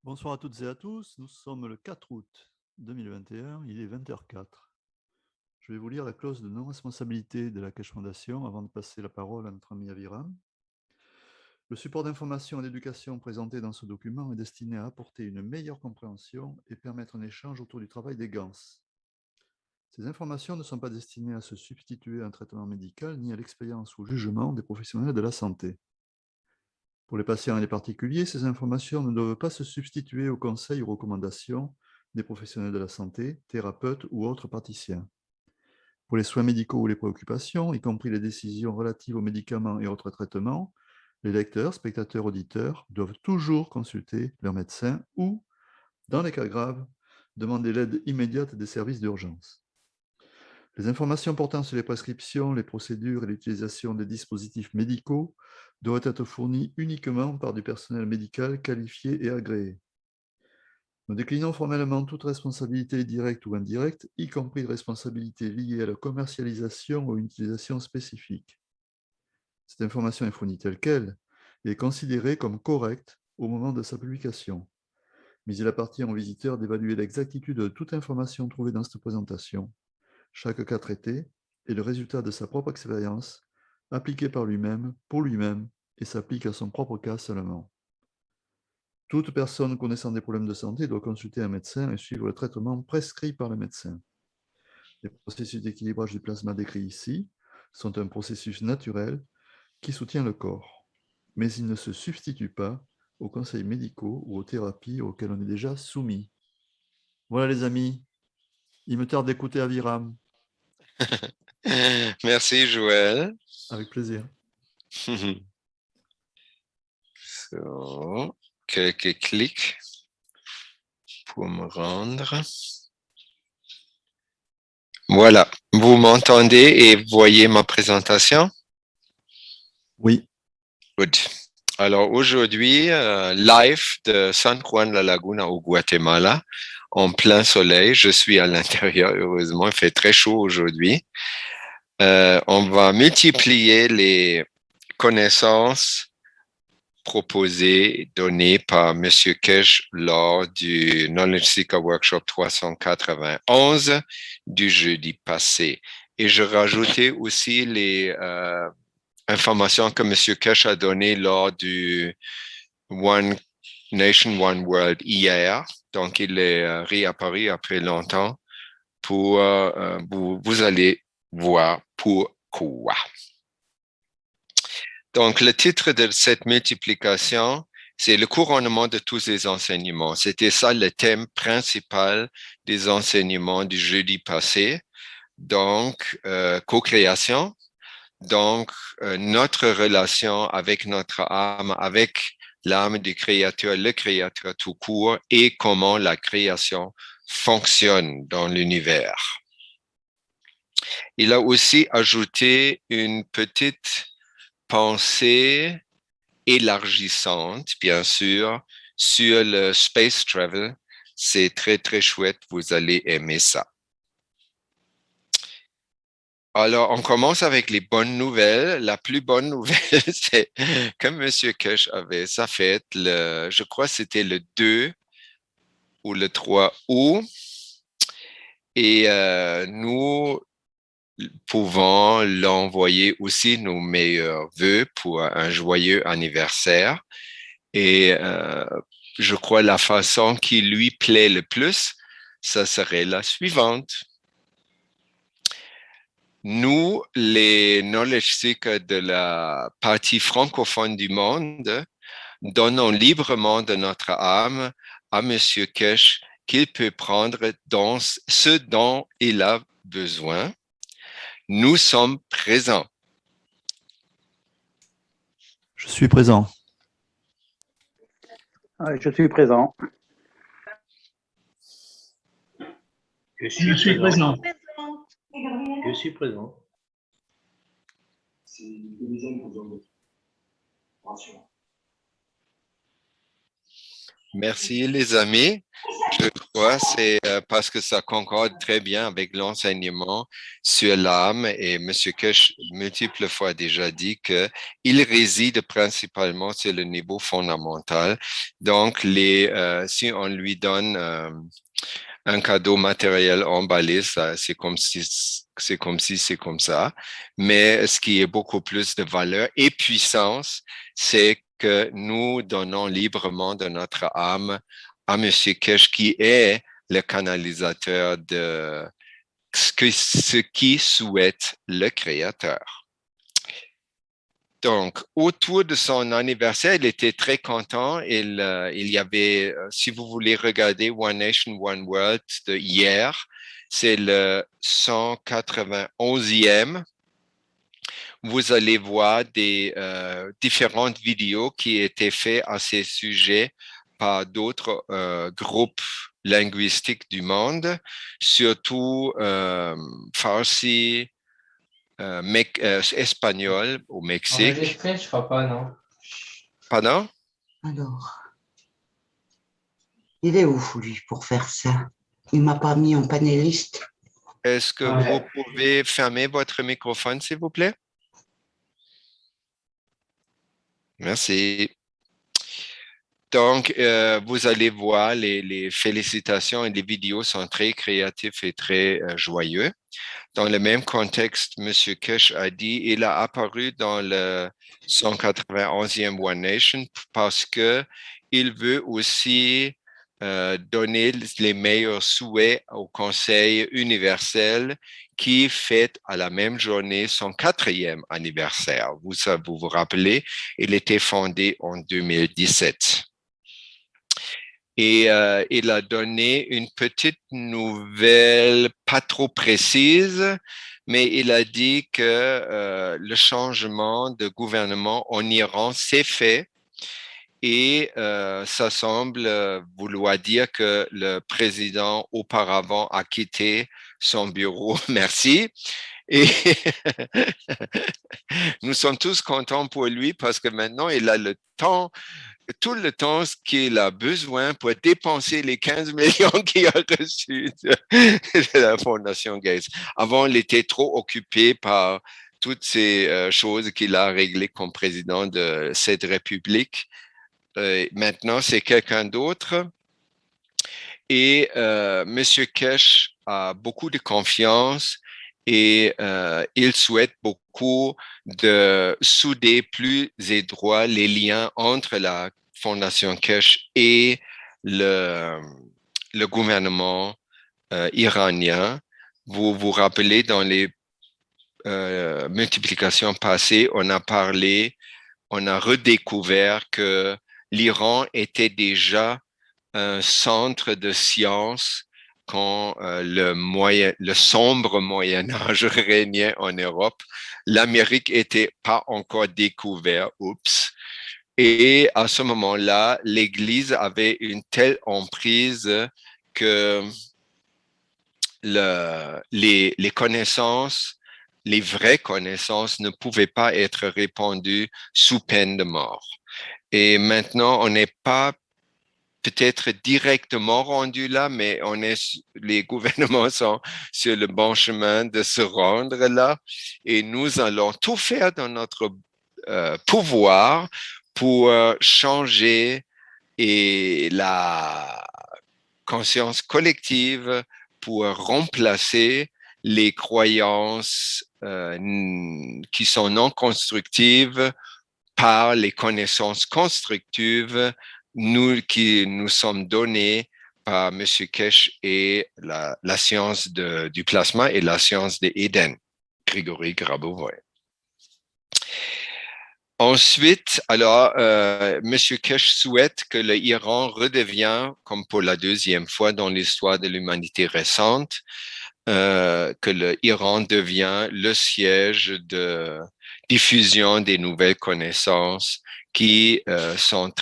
Bonsoir à toutes et à tous, nous sommes le 4 août 2021, il est 20h04. Je vais vous lire la clause de non-responsabilité de la Cache Fondation avant de passer la parole à notre ami Aviram. Le support d'information et d'éducation présenté dans ce document est destiné à apporter une meilleure compréhension et permettre un échange autour du travail des GANS. Ces informations ne sont pas destinées à se substituer à un traitement médical ni à l'expérience ou jugement des professionnels de la santé. Pour les patients et les particuliers, ces informations ne doivent pas se substituer aux conseils ou recommandations des professionnels de la santé, thérapeutes ou autres praticiens. Pour les soins médicaux ou les préoccupations, y compris les décisions relatives aux médicaments et autres traitements, les lecteurs, spectateurs, auditeurs doivent toujours consulter leur médecin ou, dans les cas graves, demander l'aide immédiate des services d'urgence. Les informations portant sur les prescriptions, les procédures et l'utilisation des dispositifs médicaux doivent être fournies uniquement par du personnel médical qualifié et agréé. Nous déclinons formellement toute responsabilité directe ou indirecte, y compris de responsabilité liée à la commercialisation ou une utilisation spécifique. Cette information est fournie telle qu'elle et est considérée comme correcte au moment de sa publication. Mais il appartient au visiteur d'évaluer l'exactitude de toute information trouvée dans cette présentation. Chaque cas traité est le résultat de sa propre expérience, appliquée par lui-même, pour lui-même, et s'applique à son propre cas seulement. Toute personne connaissant des problèmes de santé doit consulter un médecin et suivre le traitement prescrit par le médecin. Les processus d'équilibrage du plasma décrits ici sont un processus naturel qui soutient le corps, mais ils ne se substituent pas aux conseils médicaux ou aux thérapies auxquelles on est déjà soumis. Voilà les amis, il me tarde d'écouter Aviram. Merci, Joël. Avec plaisir. So, quelques clics pour me rendre. Voilà, vous m'entendez et voyez ma présentation? Oui. Good. Alors aujourd'hui, live de San Juan La Laguna au Guatemala, en plein soleil. Je suis à l'intérieur, heureusement, il fait très chaud aujourd'hui. On va multiplier les connaissances proposées, données par M. Kesh lors du Knowledge Seeker Workshop 391 du jeudi passé. Et je rajoutais aussi les informations que M. Kesh a données lors du One Nation, One World hier. Donc, il est réapparu après longtemps pour vous allez voir pourquoi. Donc, le titre de cette multiplication, c'est le couronnement de tous les enseignements. C'était ça le thème principal des enseignements du jeudi passé. Donc, co-création. Donc, notre relation avec notre âme, avec l'âme du créateur, le créateur tout court, et comment la création fonctionne dans l'univers. Il a aussi ajouté une petite pensée élargissante, bien sûr, sur le space travel. C'est très, très chouette. Vous allez aimer ça. Alors, on commence avec les bonnes nouvelles. La plus bonne nouvelle, c'est que M. Kesh avait sa fête, je crois que c'était le 2 ou le 3 août. Et nous pouvons l'envoyer aussi nos meilleurs vœux pour un joyeux anniversaire. Et je crois la façon qui lui plaît le plus, ça serait la suivante. Nous, les knowledge seekers de la partie francophone du monde, donnons librement de notre âme à M. Kesh qu'il peut prendre dans ce dont il a besoin. Nous sommes présents. Je suis présent. Je suis présent. Je suis présent. Je suis présent. C'est le deuxième besoin de mention. Merci les amis. Je crois que c'est parce que ça concorde très bien avec l'enseignement sur l'âme et M. Kesh multiples fois déjà dit qu'il réside principalement sur le niveau fondamental. Donc, si on lui donne un cadeau matériel emballé, ça, c'est comme si c'est comme ça. Mais ce qui est beaucoup plus de valeur et puissance, c'est que nous donnons librement de notre âme à M. Kesh, qui est le canalisateur de ce qui souhaite le Créateur. Donc, autour de son anniversaire, il était très content. Il y avait, si vous voulez regarder One Nation, One World de hier, c'est le 191e. Vous allez voir des différentes vidéos qui étaient faites à ces sujets par d'autres groupes linguistiques du monde, surtout Farsi, espagnol au Mexique. Enregistré, je crois pas, non. Pardon? Alors, il est où, lui, pour faire ça? Il m'a pas mis en panéliste. Est-ce que vous pouvez fermer votre microphone, s'il vous plaît? Merci. Donc, vous allez voir, les félicitations et les vidéos sont très créatifs et très joyeux. Dans le même contexte, M. Kesh a dit il a apparu dans le 191e One Nation parce que il veut aussi donner les meilleurs souhaits au Conseil universel qui fête à la même journée son 4e anniversaire. Vous vous rappelez, il était fondé en 2017. Et il a donné une petite nouvelle, pas trop précise, mais il a dit que le changement de gouvernement en Iran s'est fait et ça semble vouloir dire que le président auparavant a quitté son bureau. Merci. Et nous sommes tous contents pour lui parce que maintenant il a tout le temps qu'il a besoin pour dépenser les 15 millions qu'il a reçus de la Fondation Gates. Avant, il était trop occupé par toutes ces choses qu'il a réglées comme président de cette république. Maintenant, c'est quelqu'un d'autre. Et M. Kesh a beaucoup de confiance et il souhaite beaucoup de souder plus étroit les liens entre la Fondation Kesh et le gouvernement iranien. Vous vous rappelez, dans les multiplications passées, on a redécouvert que l'Iran était déjà un centre de science quand le sombre Moyen-Âge régnait en Europe. L'Amérique n'était pas encore découverte. Oups. Et à ce moment-là, l'Église avait une telle emprise que les connaissances, les vraies connaissances ne pouvaient pas être répandues sous peine de mort. Et maintenant, on n'est pas peut-être directement rendu là, mais les gouvernements sont sur le bon chemin de se rendre là et nous allons tout faire dans notre pouvoir pour changer et la conscience collective pour remplacer les croyances qui sont non constructives par les connaissances constructives qui nous sommes données par M. Kesh et la science du plasma et la science de Eden, Grigory Grabovoy. Ensuite, alors, M. Kesh souhaite que l'Iran redevienne, comme pour la 2e fois dans l'histoire de l'humanité récente, que l'Iran devient le siège de diffusion des nouvelles connaissances qui sont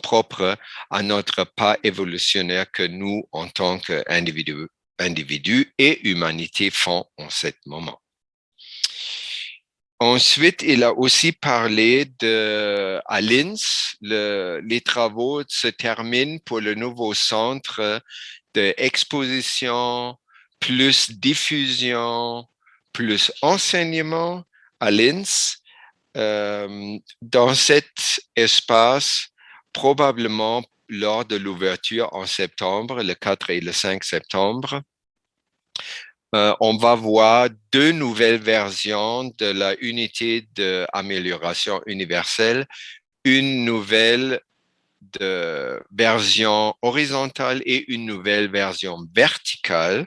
propres à notre pas évolutionnaire que nous, en tant qu'individus et humanité, font en ce moment. Ensuite, il a aussi parlé à Linz, les travaux se terminent pour le nouveau centre d'exposition, plus diffusion, plus enseignement à Linz. Dans cet espace, probablement lors de l'ouverture en septembre, le 4 et le 5 septembre, on va voir 2 nouvelles versions de la unité d'amélioration universelle, une nouvelle version horizontale et une nouvelle version verticale,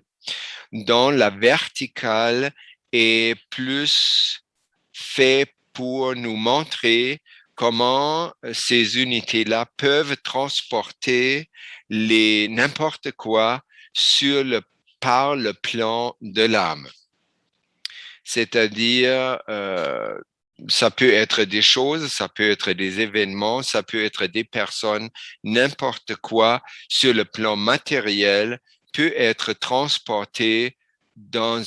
dont la verticale est plus fait pour nous montrer comment ces unités-là peuvent transporter n'importe quoi par le plan de l'âme. C'est-à-dire, ça peut être des choses, ça peut être des événements, ça peut être des personnes, n'importe quoi sur le plan matériel peut être transporté dans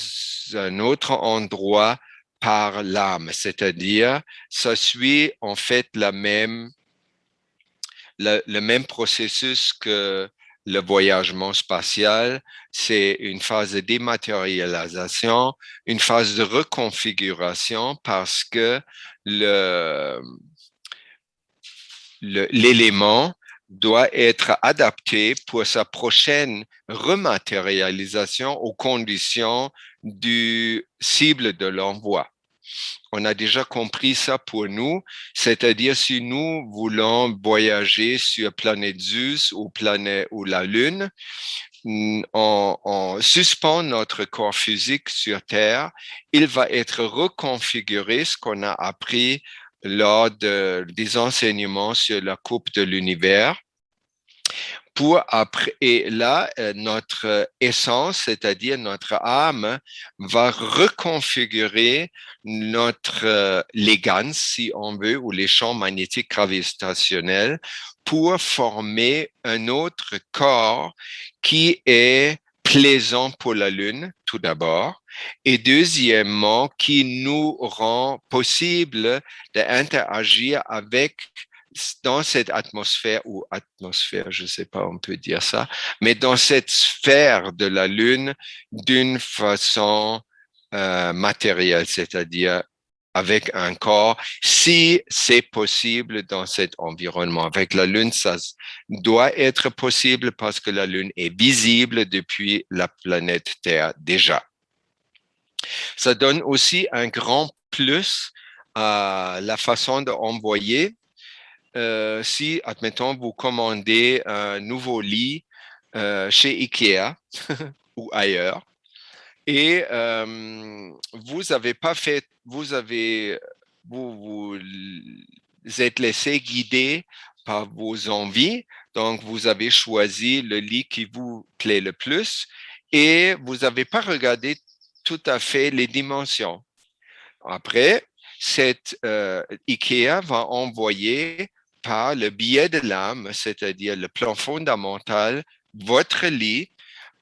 un autre endroit par l'âme. C'est-à-dire, ça suit en fait le même processus que le voyagement spatial. C'est une phase de dématérialisation, une phase de reconfiguration parce que l'élément doit être adapté pour sa prochaine rematérialisation aux conditions du cible de l'envoi. On a déjà compris ça pour nous, c'est-à-dire si nous voulons voyager sur planète Zeus ou la Lune, on suspend notre corps physique sur Terre, il va être reconfiguré, ce qu'on a appris lors des enseignements sur la coupe de l'univers. Et là, notre essence, c'est-à-dire notre âme, va reconfigurer les GANs, si on veut, ou les champs magnétiques gravitationnels, pour former un autre corps qui est plaisant pour la Lune, tout d'abord, et deuxièmement, qui nous rend possible d'interagir dans cette atmosphère, je ne sais pas, on peut dire ça, mais dans cette sphère de la Lune d'une façon matérielle, c'est-à-dire avec un corps, si c'est possible dans cet environnement. Avec la Lune, ça doit être possible parce que la Lune est visible depuis la planète Terre déjà. Ça donne aussi un grand plus à la façon d'envoyer. Si, admettons, vous commandez un nouveau lit chez Ikea ou ailleurs, et vous êtes laissé guider par vos envies, donc vous avez choisi le lit qui vous plaît le plus et vous n'avez pas regardé tout à fait les dimensions. Après, Ikea va envoyer par le biais de l'âme, c'est-à-dire le plan fondamental, votre lit,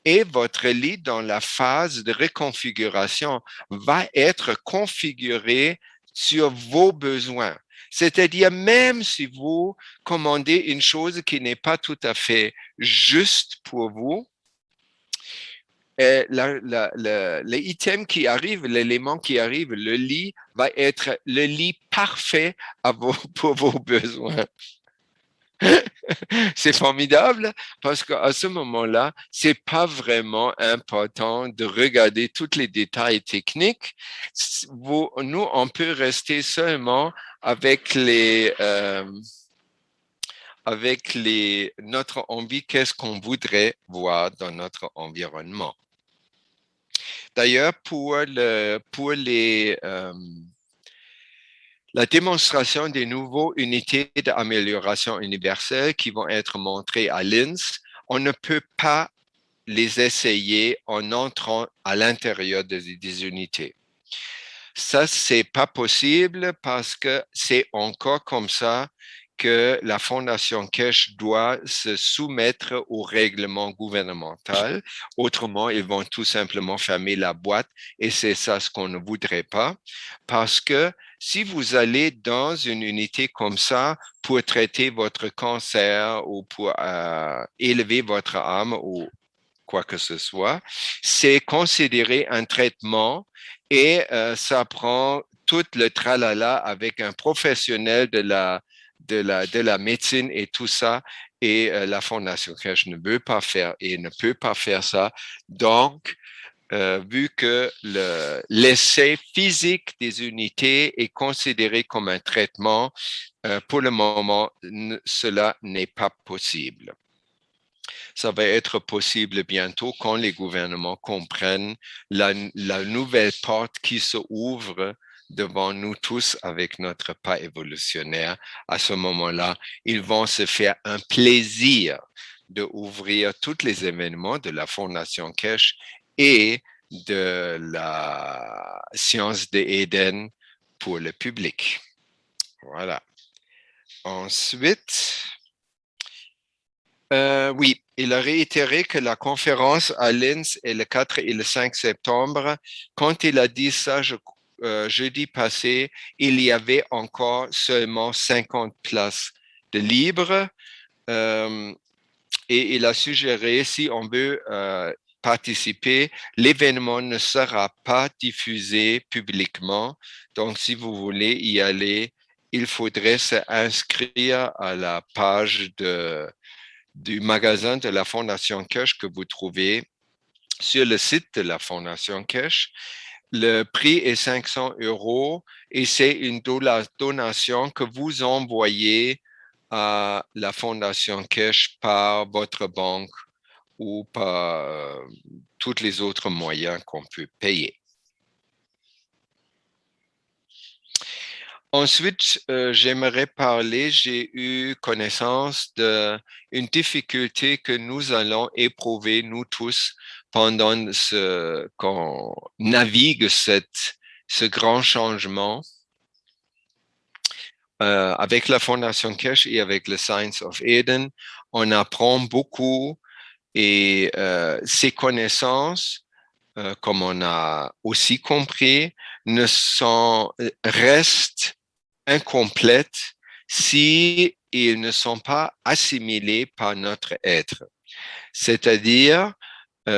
et votre lit dans la phase de reconfiguration va être configuré sur vos besoins. C'est-à-dire, même si vous commandez une chose qui n'est pas tout à fait juste pour vous, l'item qui arrive, l'élément qui arrive, le lit, va être le lit parfait pour vos besoins. C'est formidable parce qu'à ce moment-là, c'est pas vraiment important de regarder tous les détails techniques. Nous, on peut rester seulement avec notre envie, qu'est-ce qu'on voudrait voir dans notre environnement. D'ailleurs, pour la démonstration des nouvelles unités d'amélioration universelle qui vont être montrées à Linz, on ne peut pas les essayer en entrant à l'intérieur des unités. Ça, c'est pas possible parce que c'est encore comme ça que la Fondation Kesh doit se soumettre au règlement gouvernemental. Autrement, ils vont tout simplement fermer la boîte et c'est ça ce qu'on ne voudrait pas. Parce que si vous allez dans une unité comme ça pour traiter votre cancer ou pour élever votre âme ou quoi que ce soit, c'est considéré un traitement et ça prend tout le tralala avec un professionnel de la médecine et tout ça. Et la Fondation Kesh ne veut pas faire et ne peut pas faire ça. Donc, vu que l'essai physique des unités est considéré comme un traitement, pour le moment, cela n'est pas possible. Ça va être possible bientôt quand les gouvernements comprennent la nouvelle porte qui se ouvre devant nous tous avec notre pas évolutionnaire. À ce moment-là, ils vont se faire un plaisir d'ouvrir tous les événements de la Fondation Kesh et de la science d'Éden pour le public. Voilà. Ensuite, oui, il a réitéré que la conférence à Linz est le 4 et le 5 septembre. Quand il a dit ça, jeudi passé, il y avait encore seulement 50 places de libres. Et il a suggéré, si on veut participer, l'événement ne sera pas diffusé publiquement. Donc, si vous voulez y aller, il faudrait s'inscrire à la page du magasin de la Fondation Kesh que vous trouvez sur le site de la Fondation Kesh. Le prix est 500 € et c'est une donation que vous envoyez à la Fondation Kesh par votre banque ou par tous les autres moyens qu'on peut payer. Ensuite, j'aimerais parler, j'ai eu connaissance d'une difficulté que nous allons éprouver, nous tous, pendant qu'on navigue ce grand changement avec la Fondation Kesh et avec le Science of Eden. On apprend beaucoup et ces connaissances, comme on a aussi compris, restent incomplètes si ils ne sont pas assimilés par notre être. C'est-à-dire,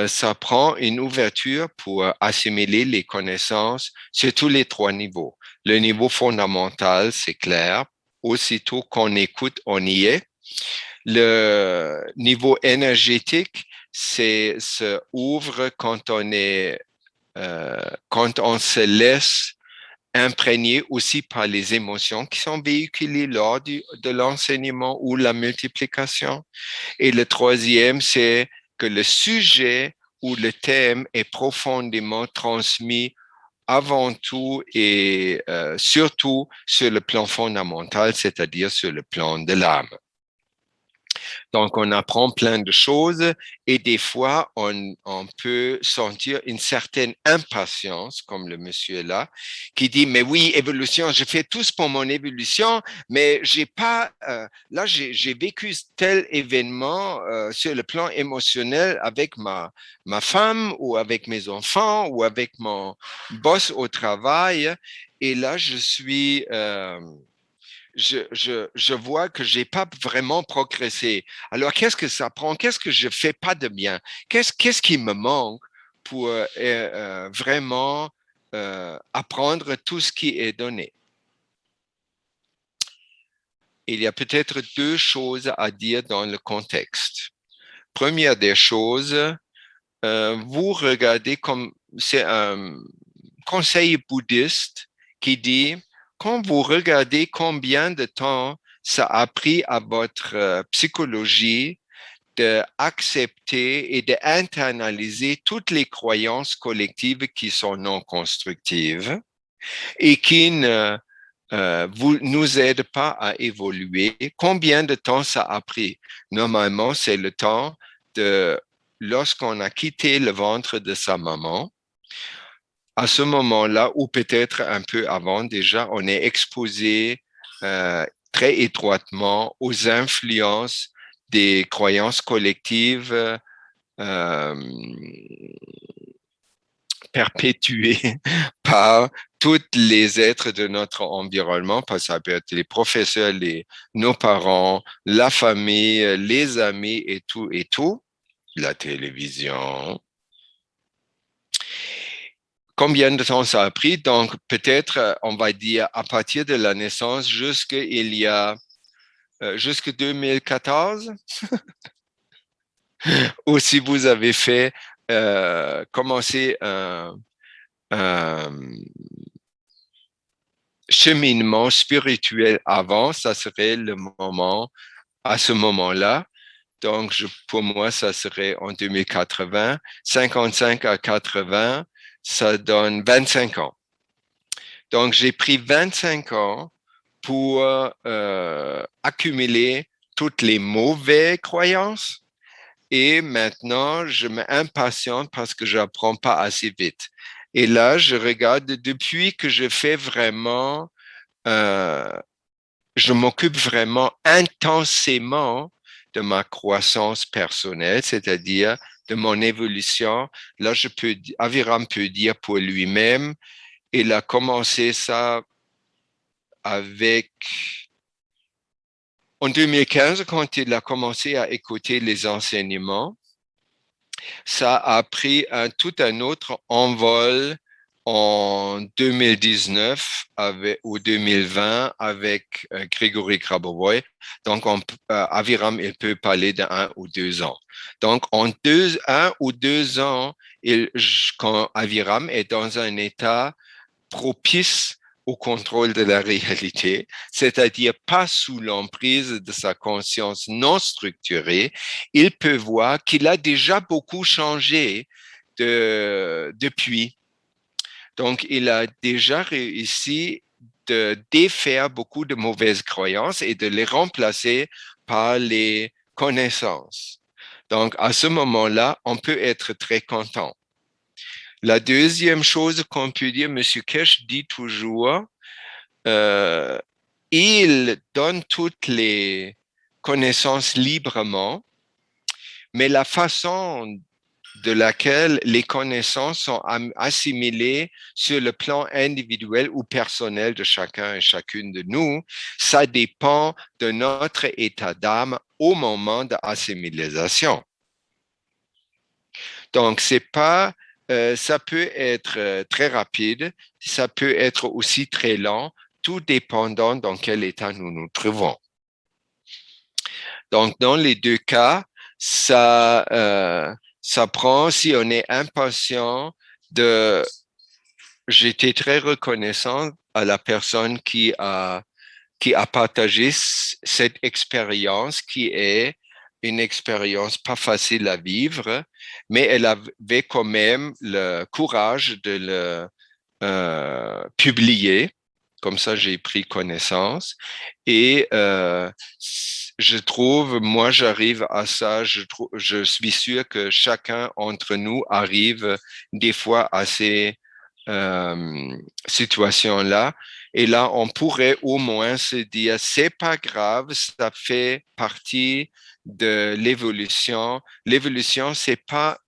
ça prend une ouverture pour assimiler les connaissances sur tous les trois niveaux. Le niveau fondamental, c'est clair. Aussitôt qu'on écoute, on y est. Le niveau énergétique, se ouvre quand on se laisse imprégné aussi par les émotions qui sont véhiculées lors de l'enseignement ou la multiplication. Et le troisième, c'est que le sujet ou le thème est profondément transmis avant tout et surtout sur le plan fondamental, c'est-à-dire sur le plan de l'âme. Donc, on apprend plein de choses et des fois, on peut sentir une certaine impatience, comme le monsieur là, qui dit, mais oui, évolution, je fais tout pour mon évolution, mais j'ai pas, là, j'ai vécu tel événement sur le plan émotionnel avec ma femme ou avec mes enfants ou avec mon boss au travail. Et là, je vois que j'ai pas vraiment progressé. Alors, qu'est-ce que ça prend? Qu'est-ce que je fais pas de bien? Qu'est-ce qui me manque pour vraiment apprendre tout ce qui est donné? Il y a peut-être deux choses à dire dans le contexte. Première des choses, vous regardez comme c'est un conseil bouddhiste qui dit quand vous regardez combien de temps ça a pris à votre psychologie d'accepter et d'internaliser toutes les croyances collectives qui sont non constructives et qui ne nous aident pas à évoluer, combien de temps ça a pris? Normalement, c'est le temps lorsqu'on a quitté le ventre de sa maman. À ce moment-là, ou peut-être un peu avant déjà, on est exposé très étroitement aux influences des croyances collectives perpétuées par tous les êtres de notre environnement, parce que ça peut être les professeurs, nos parents, la famille, les amis et tout, la télévision. Combien de temps ça a pris? Donc, peut-être, on va dire, à partir de la naissance jusqu'à 2014, ou si vous avez fait commencer un cheminement spirituel avant, ça serait le moment, à ce moment-là. Donc, pour moi, ça serait en 2080. 55 à 80, ça donne 25 ans. Donc, j'ai pris 25 ans pour accumuler toutes les mauvaises croyances. Et maintenant, je m'impatiente parce que je n'apprends pas assez vite. Et là, je regarde depuis que je fais vraiment, je m'occupe vraiment intensément de ma croissance personnelle, c'est-à-dire de mon évolution. Là, Aviram peut dire pour lui-même, il a commencé ça en 2015, quand il a commencé à écouter les enseignements. Ça a pris tout un autre envol en 2019 ou 2020 avec Grégory Grabovoy. Donc, Aviram, il peut parler d'1 ou 2 ans. Donc, en 1 ou 2 ans, quand Aviram est dans un état propice au contrôle de la réalité, c'est-à-dire pas sous l'emprise de sa conscience non structurée, il peut voir qu'il a déjà beaucoup changé depuis. Donc, il a déjà réussi de défaire beaucoup de mauvaises croyances et de les remplacer par les connaissances. Donc, à ce moment-là, on peut être très content. La deuxième chose qu'on peut dire, M. Kesh dit toujours, il donne toutes les connaissances librement, mais la façon de laquelle les connaissances sont assimilées sur le plan individuel ou personnel de chacun et chacune de nous, ça dépend de notre état d'âme au moment de l'assimilation. Donc, ça peut être très rapide, ça peut être aussi très lent, tout dépendant dans quel état nous nous trouvons. Donc, dans les deux cas, ça prend, si on est impatient j'étais très reconnaissant à la personne qui a partagé cette expérience qui est une expérience pas facile à vivre, mais elle avait quand même le courage de le publier. Comme ça, j'ai pris connaissance. Et je trouve, moi, j'arrive à ça. Je suis sûr que chacun d'entre nous arrive des fois à ces situations-là. Et là, on pourrait au moins se dire, c'est pas grave, ça fait partie de l'évolution. L'évolution, c'est pas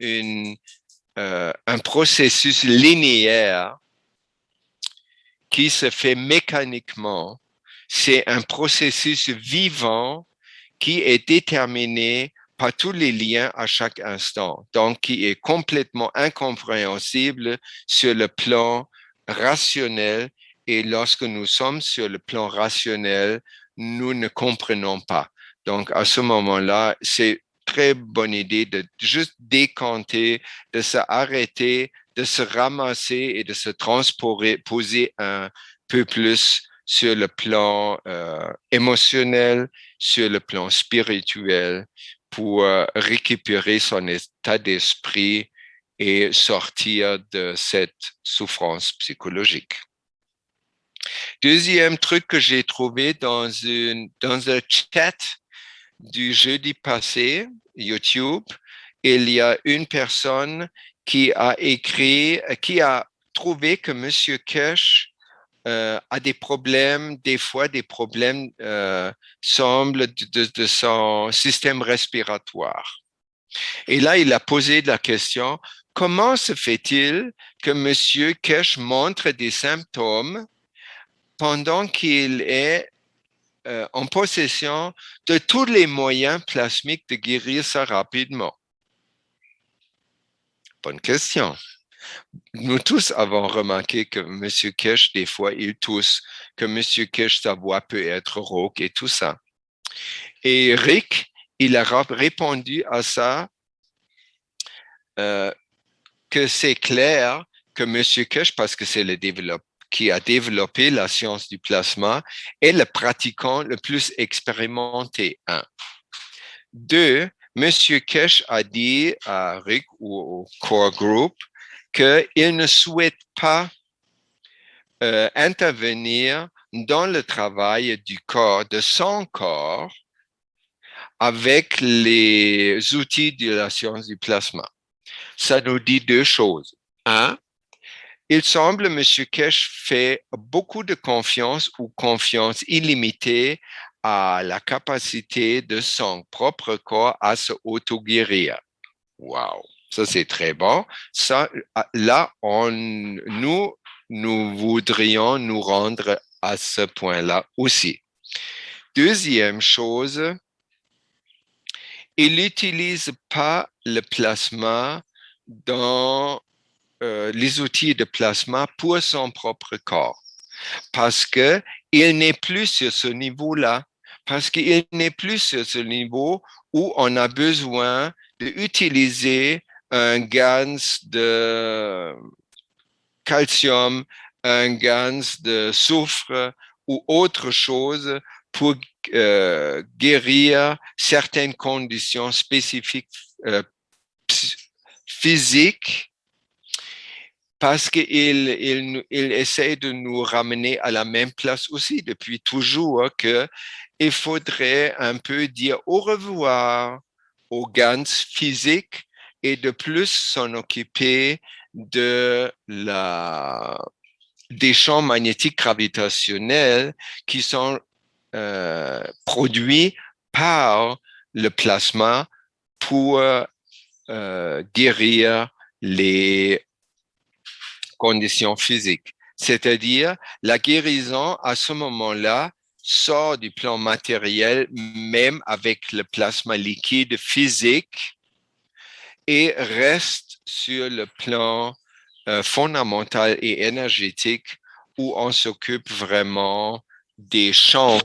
un processus linéaire qui se fait mécaniquement. C'est un processus vivant qui est déterminé par tous les liens à chaque instant, donc qui est complètement incompréhensible sur le plan rationnel. Et lorsque nous sommes sur le plan rationnel, nous ne comprenons pas. Donc, à ce moment-là, c'est très bonne idée de juste décanter, de s'arrêter, de se ramasser et de se transposer un peu plus sur le plan émotionnel, sur le plan spirituel, pour récupérer son état d'esprit et sortir de cette souffrance psychologique. Deuxième truc que j'ai trouvé dans un chat du jeudi passé, YouTube, il y a une personne qui a trouvé que M. Kesh a des problèmes, des fois des problèmes semblent de son système respiratoire. Et là, il a posé la question, comment se fait-il que M. Kesh montre des symptômes pendant qu'il est en possession de tous les moyens plasmiques de guérir ça rapidement? Bonne question. Nous tous avons remarqué que M. Kesh, des fois, il tousse, que M. Kesh, sa voix peut être rauque et tout ça. Et Rick, il a répondu à ça que c'est clair que M. Kesh, parce que c'est le développeur qui a développé la science du plasma, est le pratiquant le plus expérimenté. 1. 2, M. Kesh a dit à Rick ou au core group qu'il ne souhaite pas intervenir dans le travail du corps, de son corps, avec les outils de la science du plasma. Ça nous dit 2 choses. 1, il semble M. Kesh fait beaucoup de confiance ou confiance illimitée à la capacité de son propre corps à se auto-guérir. Wow, ça c'est très bon. Ça, là, nous voudrions nous rendre à ce point-là aussi. Deuxième chose, il n'utilise pas le plasma dans les outils de plasma pour son propre corps, parce qu'il n'est plus sur ce niveau-là, parce qu'il n'est plus sur ce niveau où on a besoin d'utiliser un gans de calcium, un gans de soufre ou autre chose pour guérir certaines conditions spécifiques physiques, parce qu'il essaie de nous ramener à la même place aussi depuis toujours, qu'il faudrait un peu dire au revoir aux GANs physiques et de plus s'en occuper des champs magnétiques gravitationnels qui sont produits par le plasma pour guérir les conditions physiques. C'est-à-dire, la guérison, à ce moment-là, sort du plan matériel, même avec le plasma liquide physique, et reste sur le plan fondamental et énergétique où on s'occupe vraiment des champs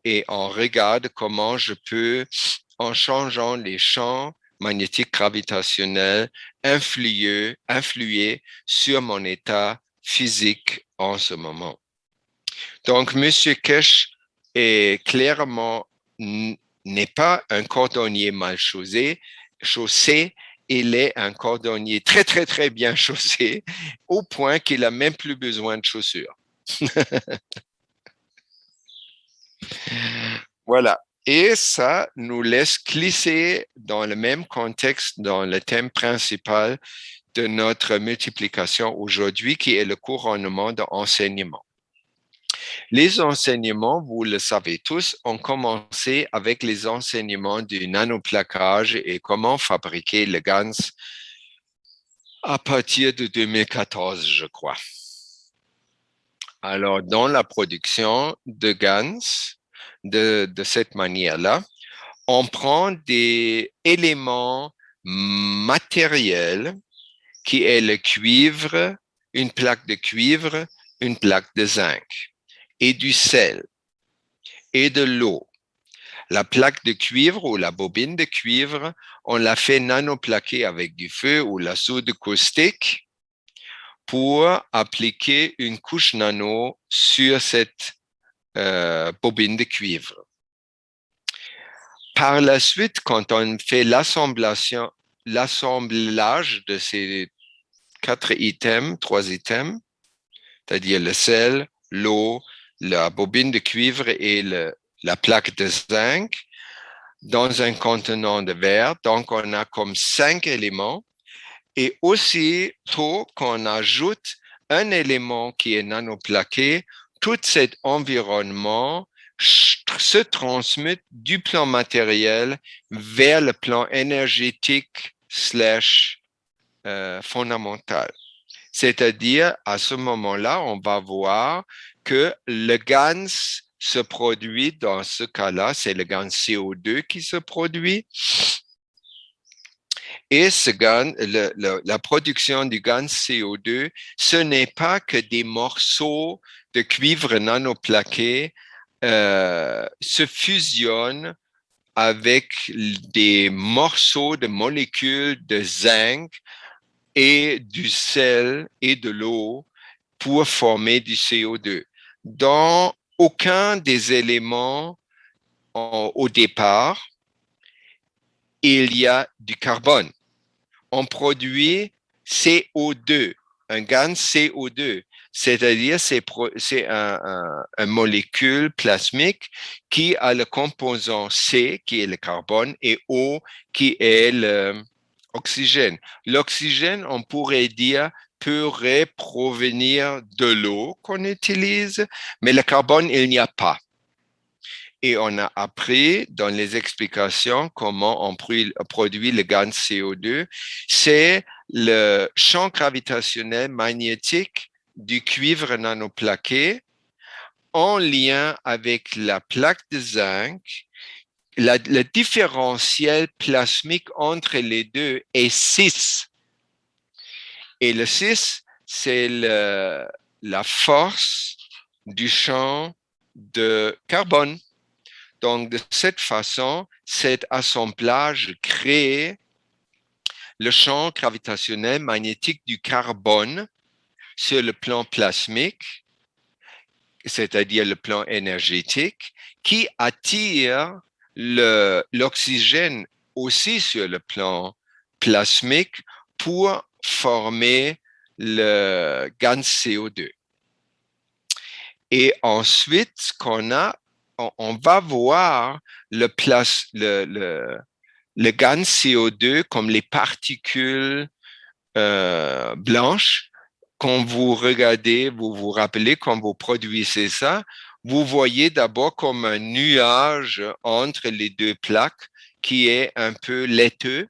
et on regarde comment je peux, en changeant les champs magnétiques gravitationnels, influer sur mon état physique en ce moment. Donc, M. Kesh est clairement n'est pas un cordonnier mal chaussé, il est un cordonnier très, très, très bien chaussé, au point qu'il n'a même plus besoin de chaussures. Voilà. Et ça nous laisse glisser dans le même contexte, dans le thème principal de notre multiplication aujourd'hui, qui est le couronnement d'enseignement. Les enseignements, vous le savez tous, ont commencé avec les enseignements du nanoplaquage et comment fabriquer le GANS à partir de 2014, je crois. Alors, dans la production de GANS, de cette manière-là, on prend des éléments matériels qui est le cuivre, une plaque de cuivre, une plaque de zinc et du sel et de l'eau. La plaque de cuivre ou la bobine de cuivre, on l'a fait nanoplaquer avec du feu ou la soude caustique pour appliquer une couche nano sur cette bobine de cuivre. Par la suite, quand on fait l'assemblage de ces 3 items, c'est-à-dire le sel, l'eau, la bobine de cuivre et la plaque de zinc, dans un contenant de verre. Donc, on a comme 5 éléments. Et aussitôt qu'on ajoute un élément qui est nanoplaqué, tout cet environnement se transmute du plan matériel vers le plan énergétique / fondamental. C'est-à-dire, à ce moment-là, on va voir que le GAN se produit, dans ce cas-là, c'est le GAN CO2 qui se produit. Et ce GAN, la production du GAN CO2, ce n'est pas que des morceaux de cuivre nanoplaqué se fusionnent avec des morceaux de molécules de zinc et du sel et de l'eau pour former du CO2. Dans aucun des éléments au départ, il y a du carbone. On produit CO2, un GAN CO2, c'est-à-dire c'est un molécule plasmique qui a le composant C, qui est le carbone, et O, qui est l'oxygène. L'oxygène, on pourrait dire, pourrait provenir de l'eau qu'on utilise, mais le carbone, il n'y a pas. Et on a appris dans les explications comment on produit le GAN CO2. C'est le champ gravitationnel magnétique du cuivre nanoplaqué en lien avec la plaque de zinc. Le différentiel plasmique entre les deux est 6. Et le 6, c'est la force du champ de carbone. Donc, de cette façon, cet assemblage crée le champ gravitationnel magnétique du carbone sur le plan plasmique, c'est-à-dire le plan énergétique, qui attire l'oxygène aussi sur le plan plasmique pour former le GAN CO2. Et ensuite, ce qu'on a, on va voir le GAN CO2 comme les particules blanches. Quand vous regardez, vous vous rappelez, quand vous produisez ça, vous voyez d'abord comme un nuage entre les deux plaques qui est un peu laiteux,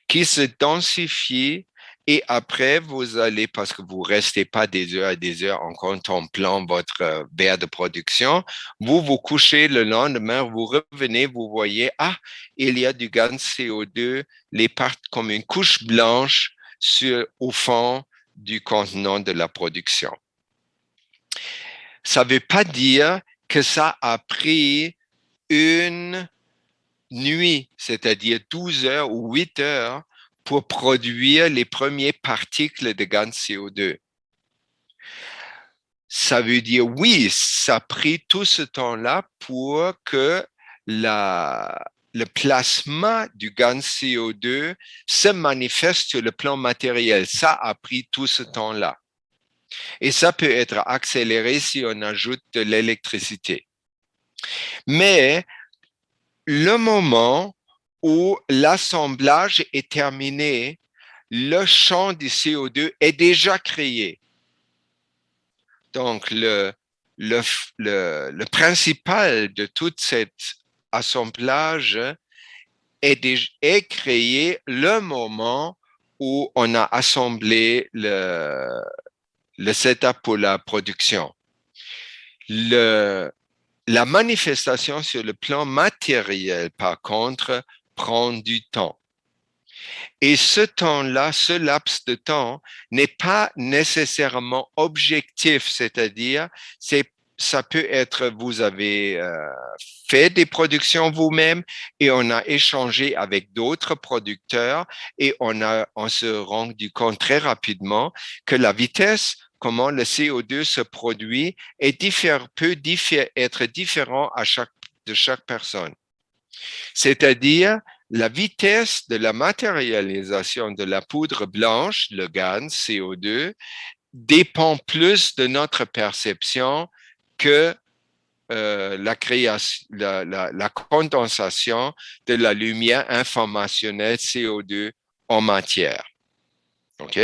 qui se densifie. Et après, vous allez, parce que vous ne restez pas des heures et des heures en contemplant votre verre de production, vous vous couchez le lendemain, vous revenez, vous voyez, il y a du GAN CO2, les parts comme une couche blanche au fond du contenant de la production. Ça ne veut pas dire que ça a pris une nuit, c'est-à-dire 12 heures ou 8 heures, pour produire les premières particules de GAN CO2. Ça veut dire, oui, ça a pris tout ce temps-là pour que le plasma du GAN CO2 se manifeste sur le plan matériel. Ça a pris tout ce temps-là. Et ça peut être accéléré si on ajoute de l'électricité. Mais le moment où l'assemblage est terminé, le champ du CO2 est déjà créé. Donc, le principal de tout cet assemblage est créé le moment où on a assemblé le setup pour la production. La manifestation sur le plan matériel, par contre, prend du temps. Et ce temps-là, ce laps de temps, n'est pas nécessairement objectif, c'est-à-dire, ça peut être, vous avez fait des productions vous-même et on a échangé avec d'autres producteurs et on se rendu compte très rapidement que la vitesse comment le CO2 se produit peut être différent de chaque personne. C'est-à-dire, la vitesse de la matérialisation de la poudre blanche, le GAN, CO2, dépend plus de notre perception que la condensation de la lumière informationnelle CO2 en matière. OK?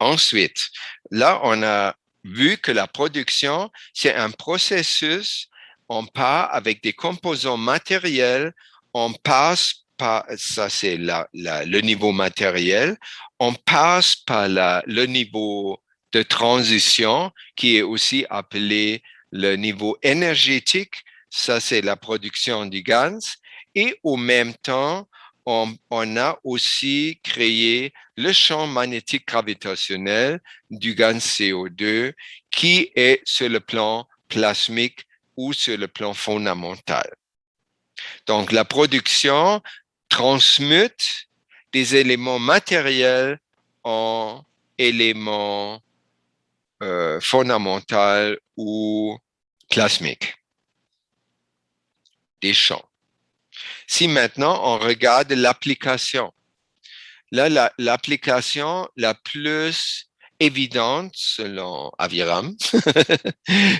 Ensuite, là, on a vu que la production, c'est un processus. On part avec des composants matériels, on passe par, ça c'est le niveau matériel, on passe par le niveau de transition qui est aussi appelé le niveau énergétique, ça c'est la production du gaz, et au même temps, on a aussi créé le champ magnétique gravitationnel du gaz CO2 qui est sur le plan plasmique ou sur le plan fondamental. Donc, la production transmute des éléments matériels en éléments fondamentaux ou plasmiques, des champs. Si maintenant on regarde l'application, là, l'application la plus évidente selon Aviram,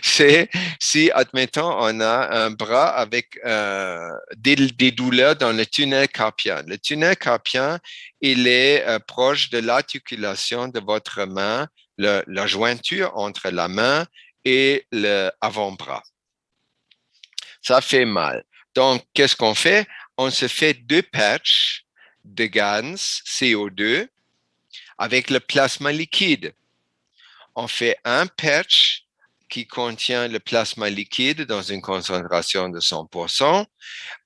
c'est si, admettons, on a un bras avec des douleurs dans le tunnel carpien. Le tunnel carpien, il est proche de l'articulation de votre main, la jointure entre la main et l'avant-bras. Ça fait mal. Donc, qu'est-ce qu'on fait? On se fait 2 patchs de gaz CO2 avec le plasma liquide. On fait un patch qui contient le plasma liquide dans une concentration de 100%.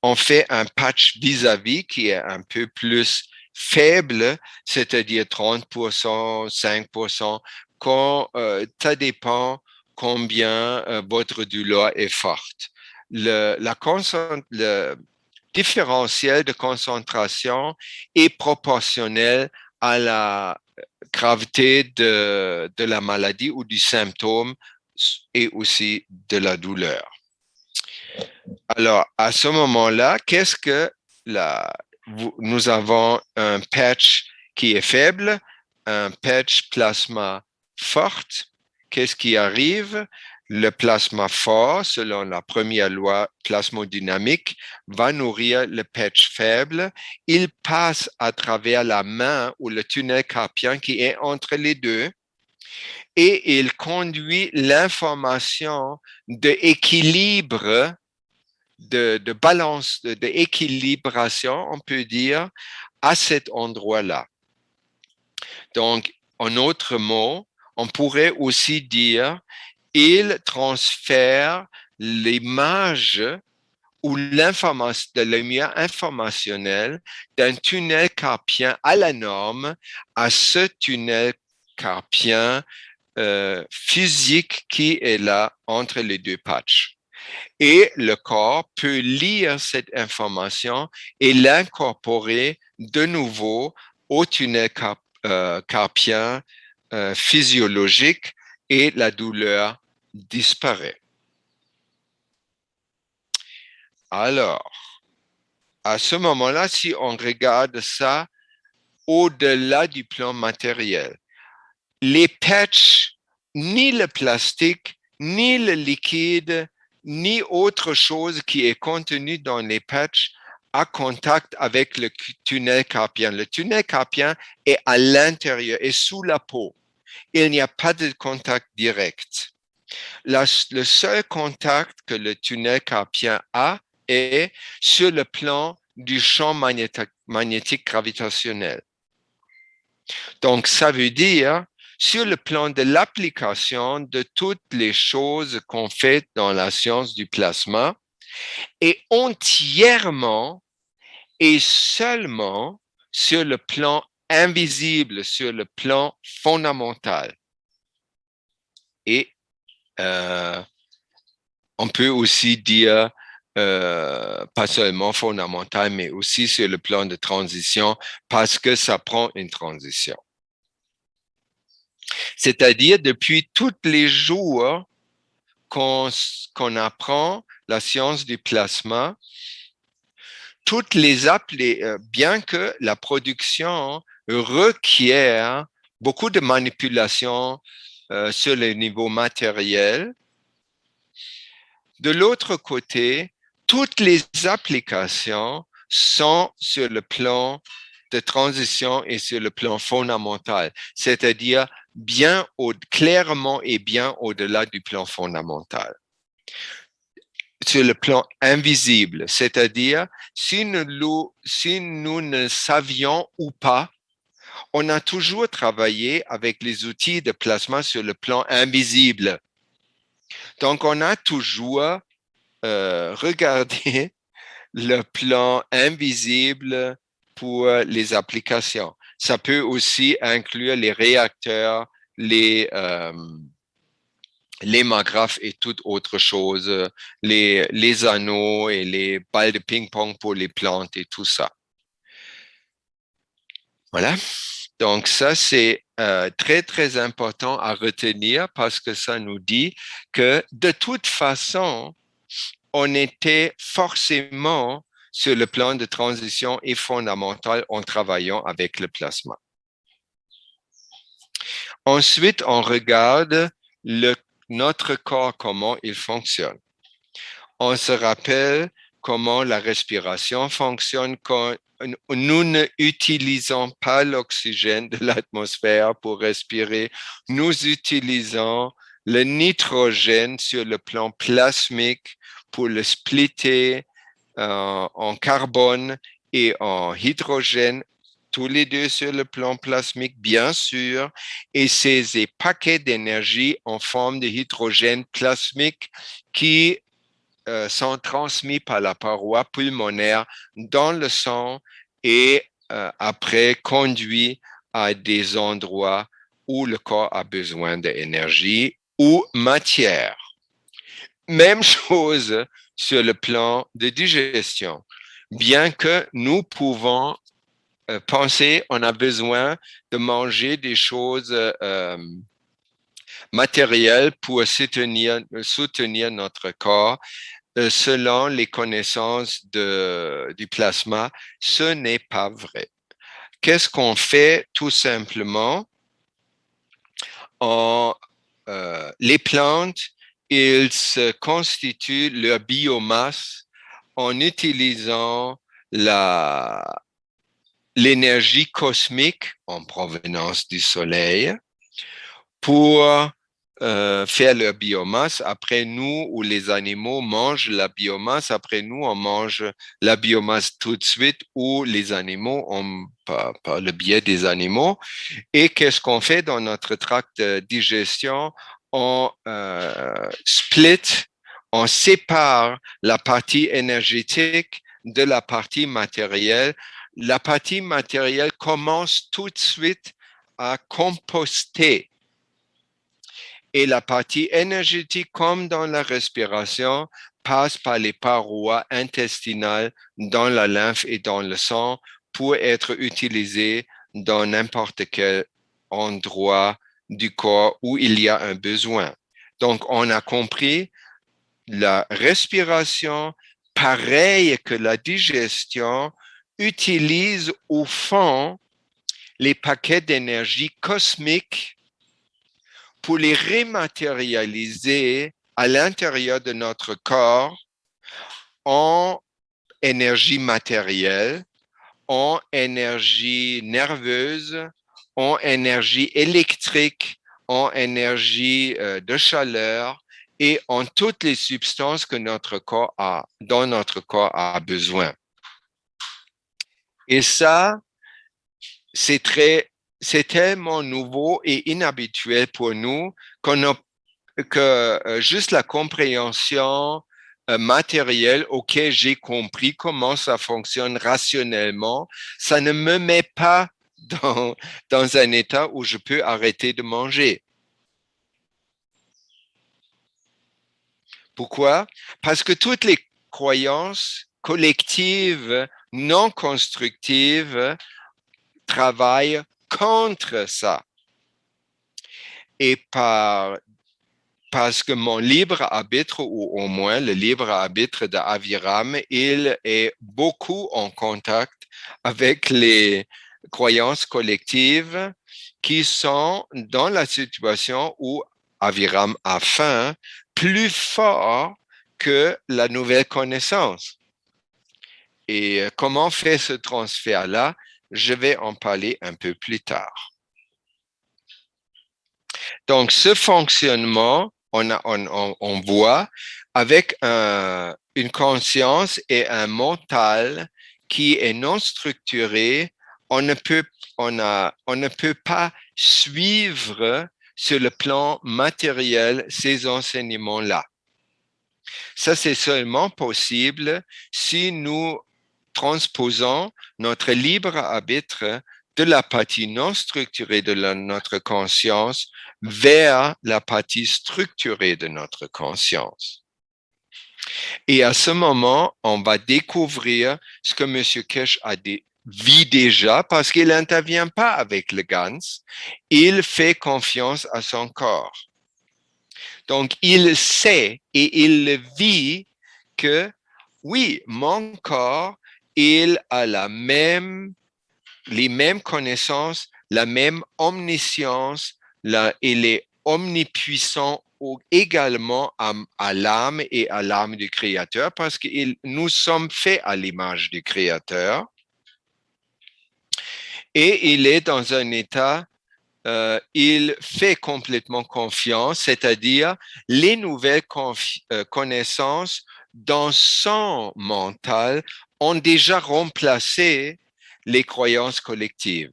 On fait un patch vis-à-vis qui est un peu plus faible, c'est-à-dire 30%, 5%, quand ça dépend combien votre douleur est forte. Le différentiel de concentration est proportionnel à la gravité de la maladie ou du symptôme et aussi de la douleur. Alors, à ce moment-là, qu'est-ce que nous avons un patch qui est faible, un patch plasma forte. Qu'est-ce qui arrive? Le plasma fort, selon la première loi plasmodynamique, va nourrir le patch faible. Il passe à travers la main ou le tunnel carpien qui est entre les deux et il conduit l'information d'équilibre, de balance, d'équilibration, on peut dire, à cet endroit-là. Donc, en autre mot, on pourrait aussi dire il transfère l'image ou l'information, de la lumière informationnelle d'un tunnel carpien à la norme à ce tunnel carpien physique qui est là entre les deux patchs. Et le corps peut lire cette information et l'incorporer de nouveau au tunnel carpien physiologique et la douleur disparaît. Alors, à ce moment-là, si on regarde ça au-delà du plan matériel, les patchs, ni le plastique, ni le liquide, ni autre chose qui est contenu dans les patchs a contact avec le tunnel carpien. Le tunnel carpien est à l'intérieur, est sous la peau. Il n'y a pas de contact direct. Le seul contact que le tunnel carpien a est sur le plan du champ magnétique gravitationnel. Donc, ça veut dire, sur le plan de l'application de toutes les choses qu'on fait dans la science du plasma, et entièrement et seulement sur le plan invisible, sur le plan fondamental. Et on peut aussi dire, pas seulement fondamental, mais aussi sur le plan de transition, parce que ça prend une transition. C'est-à-dire, depuis tous les jours qu'on apprend la science du plasma, toutes les bien que la production requiert beaucoup de manipulations sur le niveau matériel, de l'autre côté, toutes les applications sont sur le plan de transition et sur le plan fondamental, c'est-à-dire clairement et bien au-delà du plan fondamental. Sur le plan invisible, c'est-à-dire si nous ne savions ou pas, on a toujours travaillé avec les outils de plasma sur le plan invisible. Donc, on a toujours regardé le plan invisible pour les applications. Ça peut aussi inclure les réacteurs, les magraphes et toute autre chose, les anneaux et les balles de ping-pong pour les plantes et tout ça. Voilà. Donc ça, c'est très, très important à retenir parce que ça nous dit que de toute façon, on était forcément sur le plan de transition et fondamental en travaillant avec le plasma. Ensuite, on regarde notre corps, comment il fonctionne. On se rappelle comment la respiration fonctionne quand nous n'utilisons pas l'oxygène de l'atmosphère pour respirer. Nous utilisons le nitrogène sur le plan plasmique pour le splitter en carbone et en hydrogène, tous les deux sur le plan plasmique, bien sûr, et ces paquets d'énergie en forme de hydrogène plasmique qui sont transmis par la paroi pulmonaire dans le sang et après conduits à des endroits où le corps a besoin d'énergie ou matière. Même chose sur le plan de digestion. Bien que nous pouvons penser on a besoin de manger des choses matérielles pour soutenir notre corps, selon les connaissances du plasma, ce n'est pas vrai. Qu'est-ce qu'on fait tout simplement? Les plantes, ils se constituent leur biomasse en utilisant l'énergie cosmique en provenance du Soleil pour faire leur biomasse. Après, nous ou les animaux mangent la biomasse. Après, nous, on mange la biomasse tout de suite ou les animaux, par le biais des animaux. Et qu'est-ce qu'on fait dans notre tract de digestion? On split, on sépare la partie énergétique de la partie matérielle. La partie matérielle commence tout de suite à composter. Et la partie énergétique, comme dans la respiration, passe par les parois intestinales dans la lymphe et dans le sang pour être utilisée dans n'importe quel endroit du corps où il y a un besoin. Donc, on a compris la respiration, pareil que la digestion, utilise au fond les paquets d'énergie cosmique pour les rematérialiser à l'intérieur de notre corps en énergie matérielle, en énergie nerveuse, en énergie électrique, en énergie de chaleur et en toutes les substances que dont notre corps a besoin. Et ça, c'est tellement nouveau et inhabituel pour nous que juste la compréhension matérielle, ok, j'ai compris comment ça fonctionne rationnellement, ça ne me met pas dans un état où je peux arrêter de manger. Pourquoi? Parce que toutes les croyances collectives, non constructives, travaillent contre ça. Et parce que mon libre arbitre, ou au moins le libre arbitre d'Aviram, il est beaucoup en contact avec les croyances collectives qui sont dans la situation où Aviram a faim plus fort que la nouvelle connaissance. Et comment faire ce transfert-là? Je vais en parler un peu plus tard. Donc, ce fonctionnement, on voit avec une conscience et un mental qui est non structuré, on ne peut pas suivre sur le plan matériel ces enseignements-là. Ça, c'est seulement possible si nous transposons notre libre arbitre de la partie non structurée de notre conscience vers la partie structurée de notre conscience. Et à ce moment, on va découvrir ce que M. Kesh a vit déjà parce qu'il n'intervient pas avec le GANS. Il fait confiance à son corps. Donc, il sait et il le vit que, oui, mon corps, il a les mêmes connaissances, la même omniscience, il est omnipuissant également à l'âme et à l'âme du Créateur parce que nous sommes faits à l'image du Créateur et il est dans un état il fait complètement confiance, c'est-à-dire les nouvelles connaissances dans son mental ont déjà remplacé les croyances collectives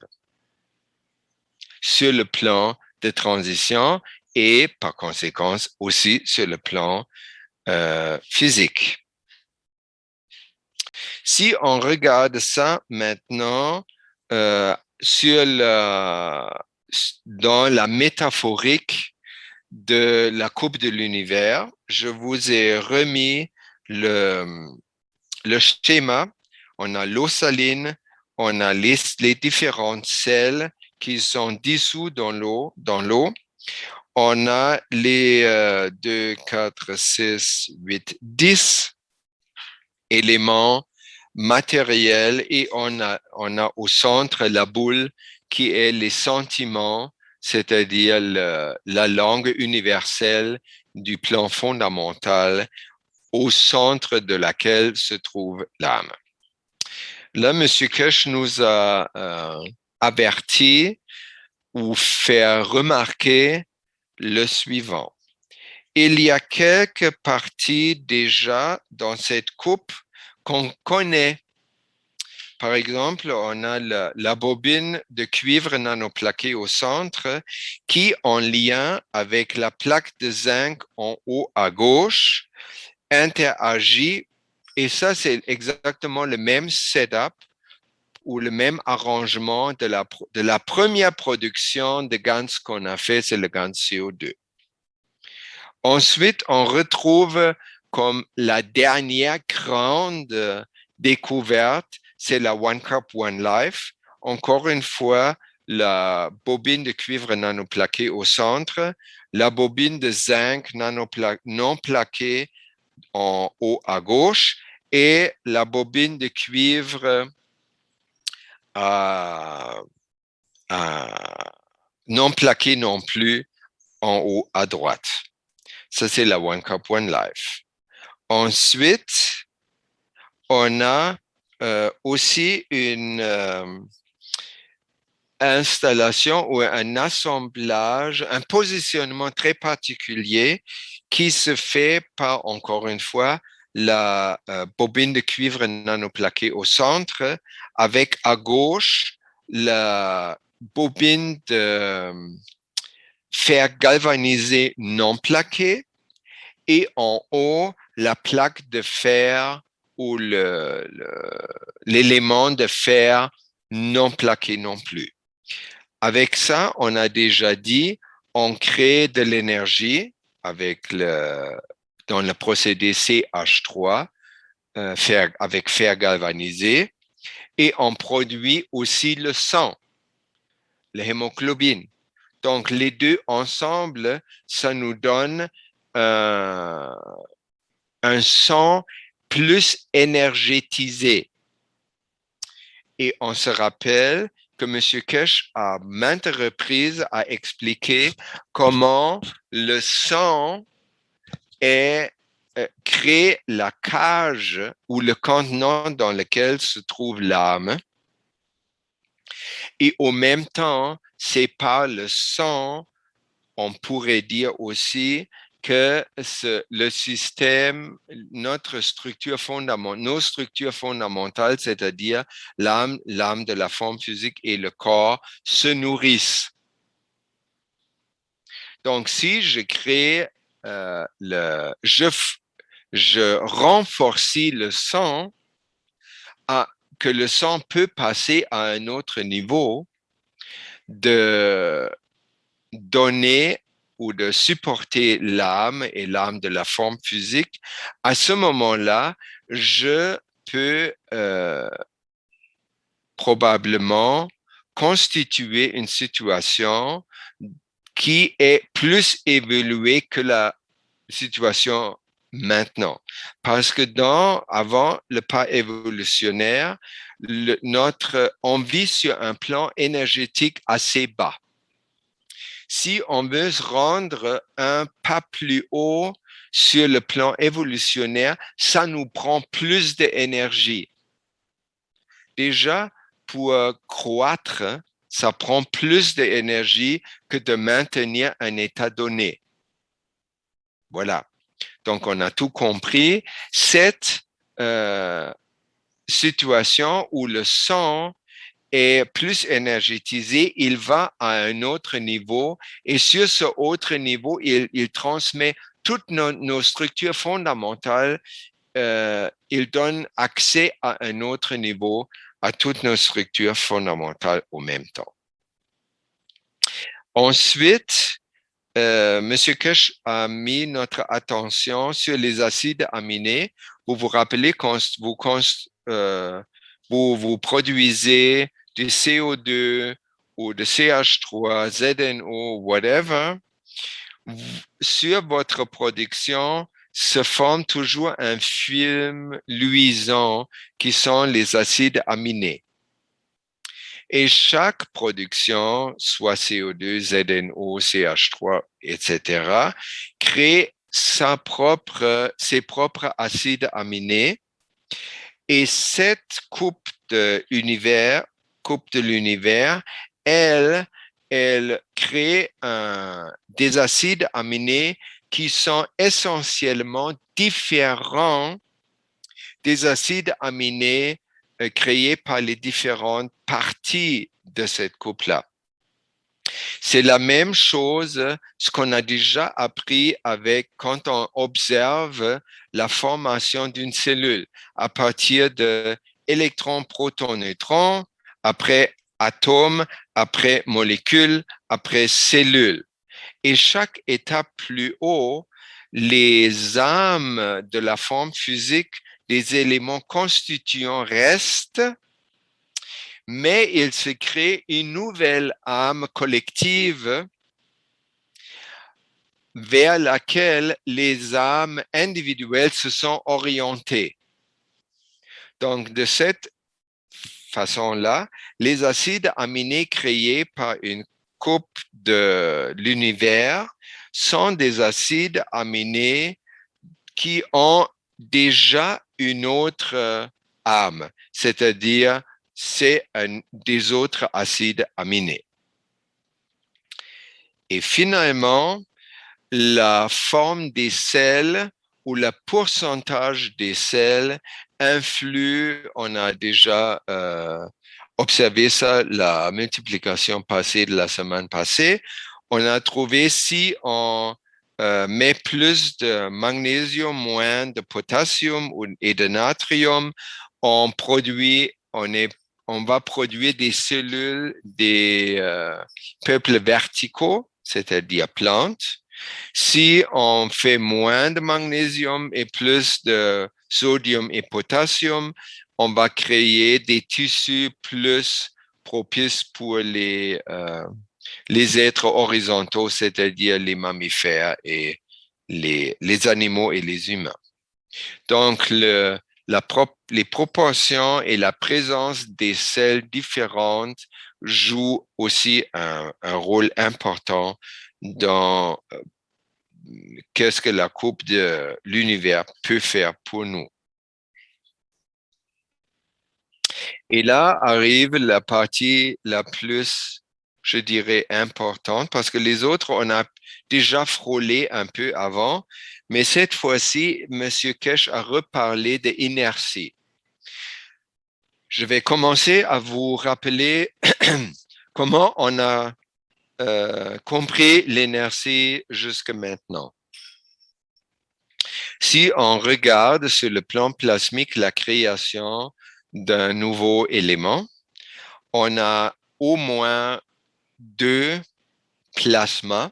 sur le plan de transition et par conséquent aussi sur le plan physique. Si on regarde ça maintenant dans la métaphorique de la coupe de l'univers, je vous ai remis le schéma. On a l'eau saline, on a les différentes sels qui sont dissous dans l'eau. On a les 2, 4, 6, 8, 10 éléments matériels et on a au centre la boule qui est les sentiments, c'est-à-dire la langue universelle du plan fondamental au centre de laquelle se trouve l'âme. Là, M. Kesh nous a averti ou fait remarquer le suivant. Il y a quelques parties déjà dans cette coupe qu'on connaît. Par exemple, on a la bobine de cuivre nanoplaqué au centre qui, en lien avec la plaque de zinc en haut à gauche, interagit. Et ça, c'est exactement le même setup ou le même arrangement de la première production de GANS qu'on a fait, c'est le GANS CO2. Ensuite, on retrouve comme la dernière grande découverte, c'est la One Cup, One Life. Encore une fois, la bobine de cuivre nanoplaqué au centre, la bobine de zinc non plaquée en haut à gauche et la bobine de cuivre non plaquée non plus en haut à droite. Ça, c'est la One Cup, One Life. Ensuite, on a aussi une installation ou un assemblage, un positionnement très particulier qui se fait par, encore une fois, la bobine de cuivre nanoplaqué au centre, avec à gauche la bobine de fer galvanisé non plaqué et en haut la plaque de fer ou l'élément de fer non plaqué non plus. Avec ça, on a déjà dit, on crée de l'énergie dans le procédé CH3 avec fer galvanisé et on produit aussi le sang, l'hémoglobine. Donc, les deux ensemble, ça nous donne un sang plus énergétisé. Et on se rappelle que M. Kesh, à maintes reprises, a expliqué comment le sang crée la cage ou le contenant dans lequel se trouve l'âme. Et au même temps, c'est par le sang on pourrait dire aussi que le système, nos structures fondamentales, c'est-à-dire l'âme de la forme physique et le corps, se nourrissent. Donc, si je crée je renforce le sang, que le sang peut passer à un autre niveau, de donner ou de supporter l'âme et l'âme de la forme physique, à ce moment-là, je peux probablement constituer une situation qui est plus évoluée que la situation maintenant. Parce que avant le pas évolutionnaire, on vit sur un plan énergétique assez bas. Si on veut se rendre un pas plus haut sur le plan évolutionnaire, ça nous prend plus d'énergie. Déjà, pour croître, ça prend plus d'énergie que de maintenir un état donné. Voilà. Donc, on a tout compris. Cette situation où le sang est plus énergétisé, il va à un autre niveau et sur ce autre niveau, il transmet toutes nos structures fondamentales. Il donne accès à un autre niveau à toutes nos structures fondamentales au même temps. Ensuite, M. Kesh a mis notre attention sur les acides aminés. Vous vous rappelez quand vous produisez du CO2 ou de CH3, ZNO, whatever, sur votre production se forme toujours un film luisant qui sont les acides aminés. Et chaque production, soit CO2, ZNO, CH3, etc., crée ses propres acides aminés. Et cette coupe de l'univers, elle crée des acides aminés qui sont essentiellement différents des acides aminés créés par les différentes parties de cette coupe-là. C'est la même chose, ce qu'on a déjà appris quand on observe la formation d'une cellule à partir de électrons, protons, neutrons, après atomes, après molécules, après cellules. Et chaque étape plus haut, les âmes de la forme physique, les éléments constituants restent, mais il se crée une nouvelle âme collective vers laquelle les âmes individuelles se sont orientées. Donc, de cette façon-là, les acides aminés créés par une coupe de l'univers sont des acides aminés qui ont déjà une autre âme, c'est-à-dire c'est des autres acides aminés. Et finalement, la forme des sels ou le pourcentage des sels influe, on a déjà observé ça, la multiplication passée de la semaine passée. On a trouvé si on met plus de magnésium, moins de potassium et de natrium, on va produire des cellules, des peuples verticaux, c'est-à-dire plantes. Si on fait moins de magnésium et plus de sodium et potassium, on va créer des tissus plus propices pour les êtres horizontaux, c'est-à-dire les mammifères et les animaux et les humains. Donc, les proportions et la présence des sels différentes jouent aussi un rôle important dans qu'est-ce que la coupe de l'univers peut faire pour nous. Et là arrive la partie la plus, je dirais, importante, parce que les autres, déjà frôlé un peu avant, mais cette fois-ci, M. Kesh a reparlé d'inertie. Je vais commencer à vous rappeler comment on a compris l'inertie jusque maintenant. Si on regarde sur le plan plasmique la création d'un nouveau élément, on a au moins 2 plasmas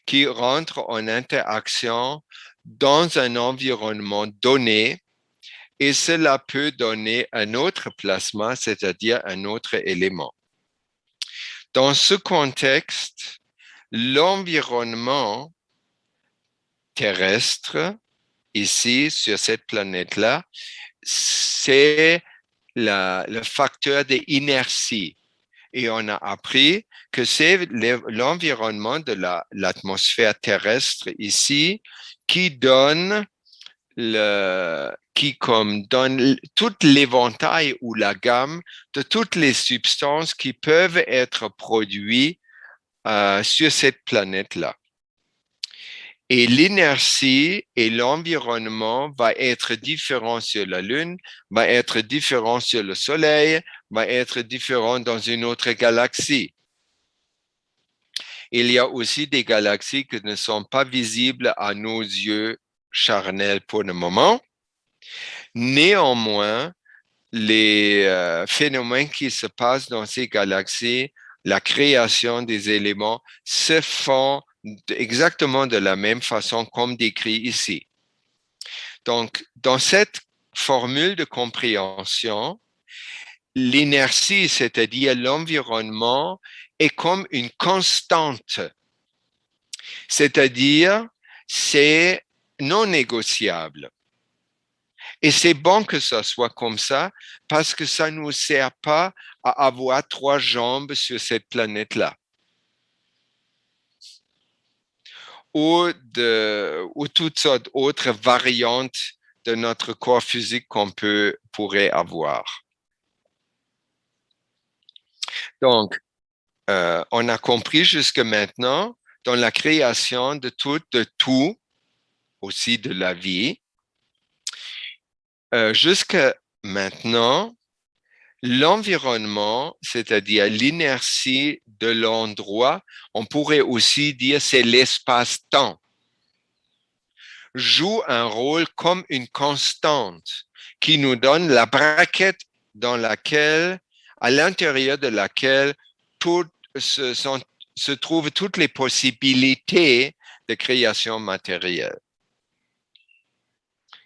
qui rentrent en interaction dans un environnement donné et cela peut donner un autre plasma, c'est-à-dire un autre élément. Dans ce contexte, l'environnement terrestre, ici, sur cette planète-là, c'est le facteur d'inertie. Et on a appris que c'est l'environnement de l'atmosphère terrestre ici qui donne tout l'éventail ou la gamme de toutes les substances qui peuvent être produites sur cette planète-là. Et l'inertie et l'environnement va être différent sur la Lune, va être différent sur le Soleil, va être différent dans une autre galaxie. Il y a aussi des galaxies qui ne sont pas visibles à nos yeux charnels pour le moment. Néanmoins, les phénomènes qui se passent dans ces galaxies, la création des éléments se font exactement de la même façon comme décrit ici. Donc, dans cette formule de compréhension, l'inertie, c'est-à-dire l'environnement, est comme une constante, c'est-à-dire c'est non négociable. Et c'est bon que ça soit comme ça parce que ça ne nous sert pas à avoir 3 jambes sur cette planète-là. Ou toutes sortes d'autres variantes de notre corps physique qu'on pourrait avoir. Donc, on a compris jusque maintenant, dans la création de tout, aussi de la vie, jusqu'à maintenant, l'environnement, c'est-à-dire l'inertie de l'endroit, on pourrait aussi dire c'est l'espace-temps, joue un rôle comme une constante qui nous donne la braquette à l'intérieur de laquelle se trouvent toutes les possibilités de création matérielle.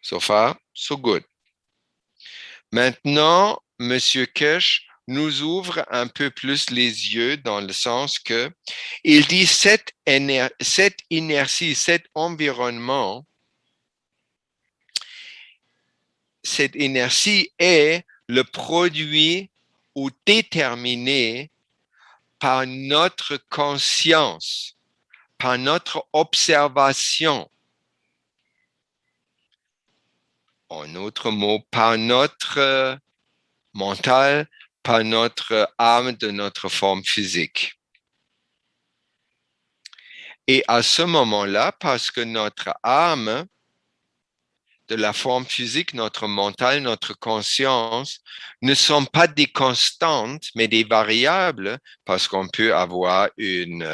So far, so good. Maintenant, M. Kesh nous ouvre un peu plus les yeux dans le sens que il dit cette inertie, cet environnement, cette inertie est le produit ou déterminé par notre conscience, par notre observation. En autre mot, par notre mental, par notre âme de notre forme physique. Et à ce moment-là, parce que notre âme de la forme physique, notre mental, notre conscience ne sont pas des constantes, mais des variables, parce qu'on peut avoir une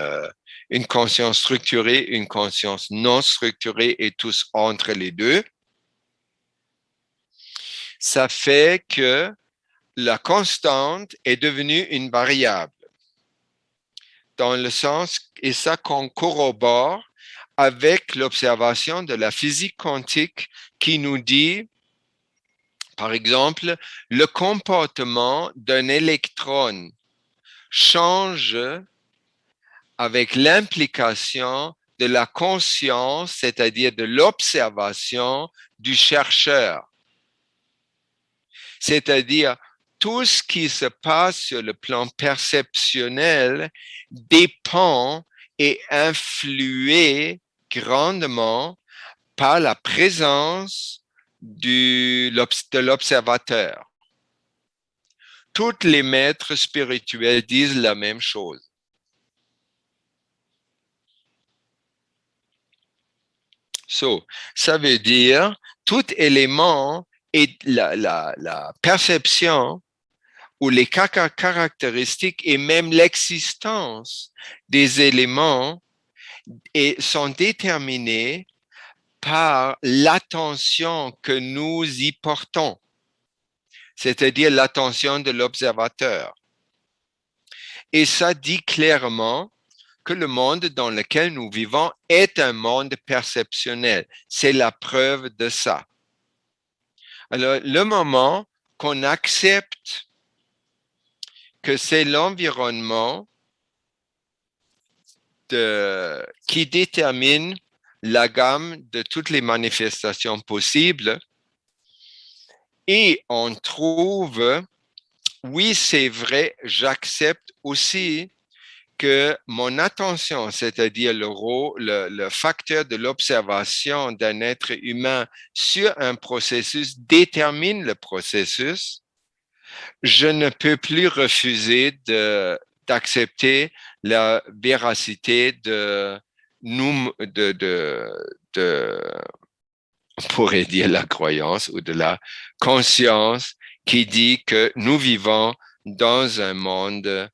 conscience structurée, une conscience non structurée et tous entre les deux. Ça fait que la constante est devenue une variable, dans le sens, et ça qu'on corrobore avec l'observation de la physique quantique qui nous dit, par exemple, le comportement d'un électron change avec l'implication de la conscience, c'est-à-dire de l'observation du chercheur. C'est-à-dire, tout ce qui se passe sur le plan perceptionnel dépend et influé grandement par la présence de l'observateur. Tous les maîtres spirituels disent la même chose. Ça veut dire tout élément et la perception ou les caractéristiques et même l'existence des éléments sont déterminés par l'attention que nous y portons, c'est-à-dire l'attention de l'observateur. Et ça dit clairement que le monde dans lequel nous vivons est un monde perceptionnel. C'est la preuve de ça. Alors, le moment qu'on accepte que c'est l'environnement qui détermine la gamme de toutes les manifestations possibles, et on trouve, oui, c'est vrai, j'accepte aussi que mon attention, c'est-à-dire le facteur de l'observation d'un être humain sur un processus détermine le processus, je ne peux plus refuser d'accepter la véracité on pourrait dire la croyance ou de la conscience qui dit que nous vivons dans un monde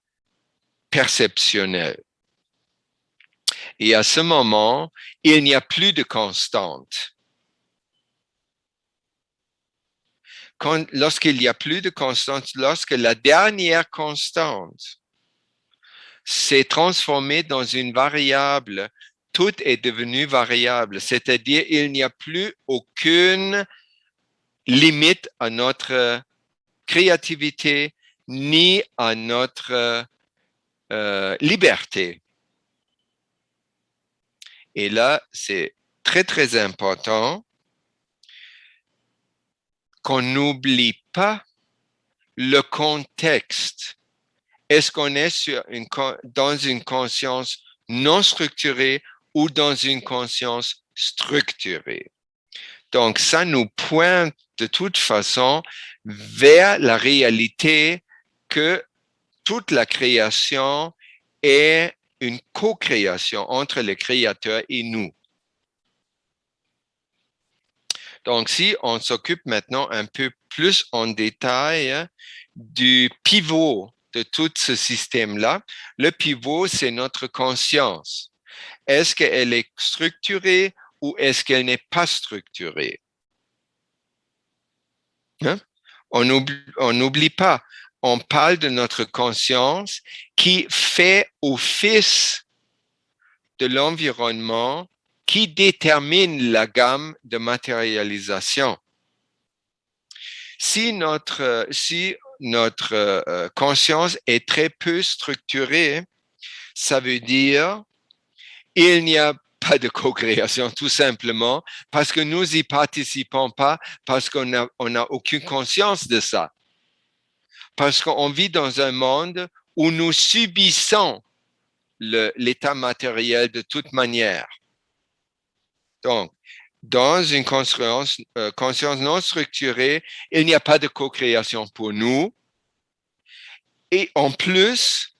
perceptionnel. Et à ce moment, il n'y a plus de constante. Lorsqu'il n'y a plus de constante, lorsque la dernière constante s'est transformée dans une variable, tout est devenu variable, c'est-à-dire il n'y a plus aucune limite à notre créativité ni à notre liberté. Et là, c'est très, très important qu'on n'oublie pas le contexte. Est-ce qu'on est dans une conscience non structurée ou dans une conscience structurée? Donc, ça nous pointe de toute façon vers la réalité que toute la création est une co-création entre le créateur et nous. Donc, si on s'occupe maintenant un peu plus en détail du pivot de tout ce système-là, le pivot, c'est notre conscience. Est-ce qu'elle est structurée ou est-ce qu'elle n'est pas structurée? Hein? On n'oublie pas, on parle de notre conscience qui fait office de l'environnement qui détermine la gamme de matérialisation. Si notre conscience est très peu structurée, ça veut dire il n'y a pas de co-création, tout simplement, parce que nous n'y participons pas, parce qu'on n'a aucune conscience de ça. Parce qu'on vit dans un monde où nous subissons l'état matériel de toute manière. Donc, dans une conscience non structurée, il n'y a pas de co-création pour nous. Et en plus,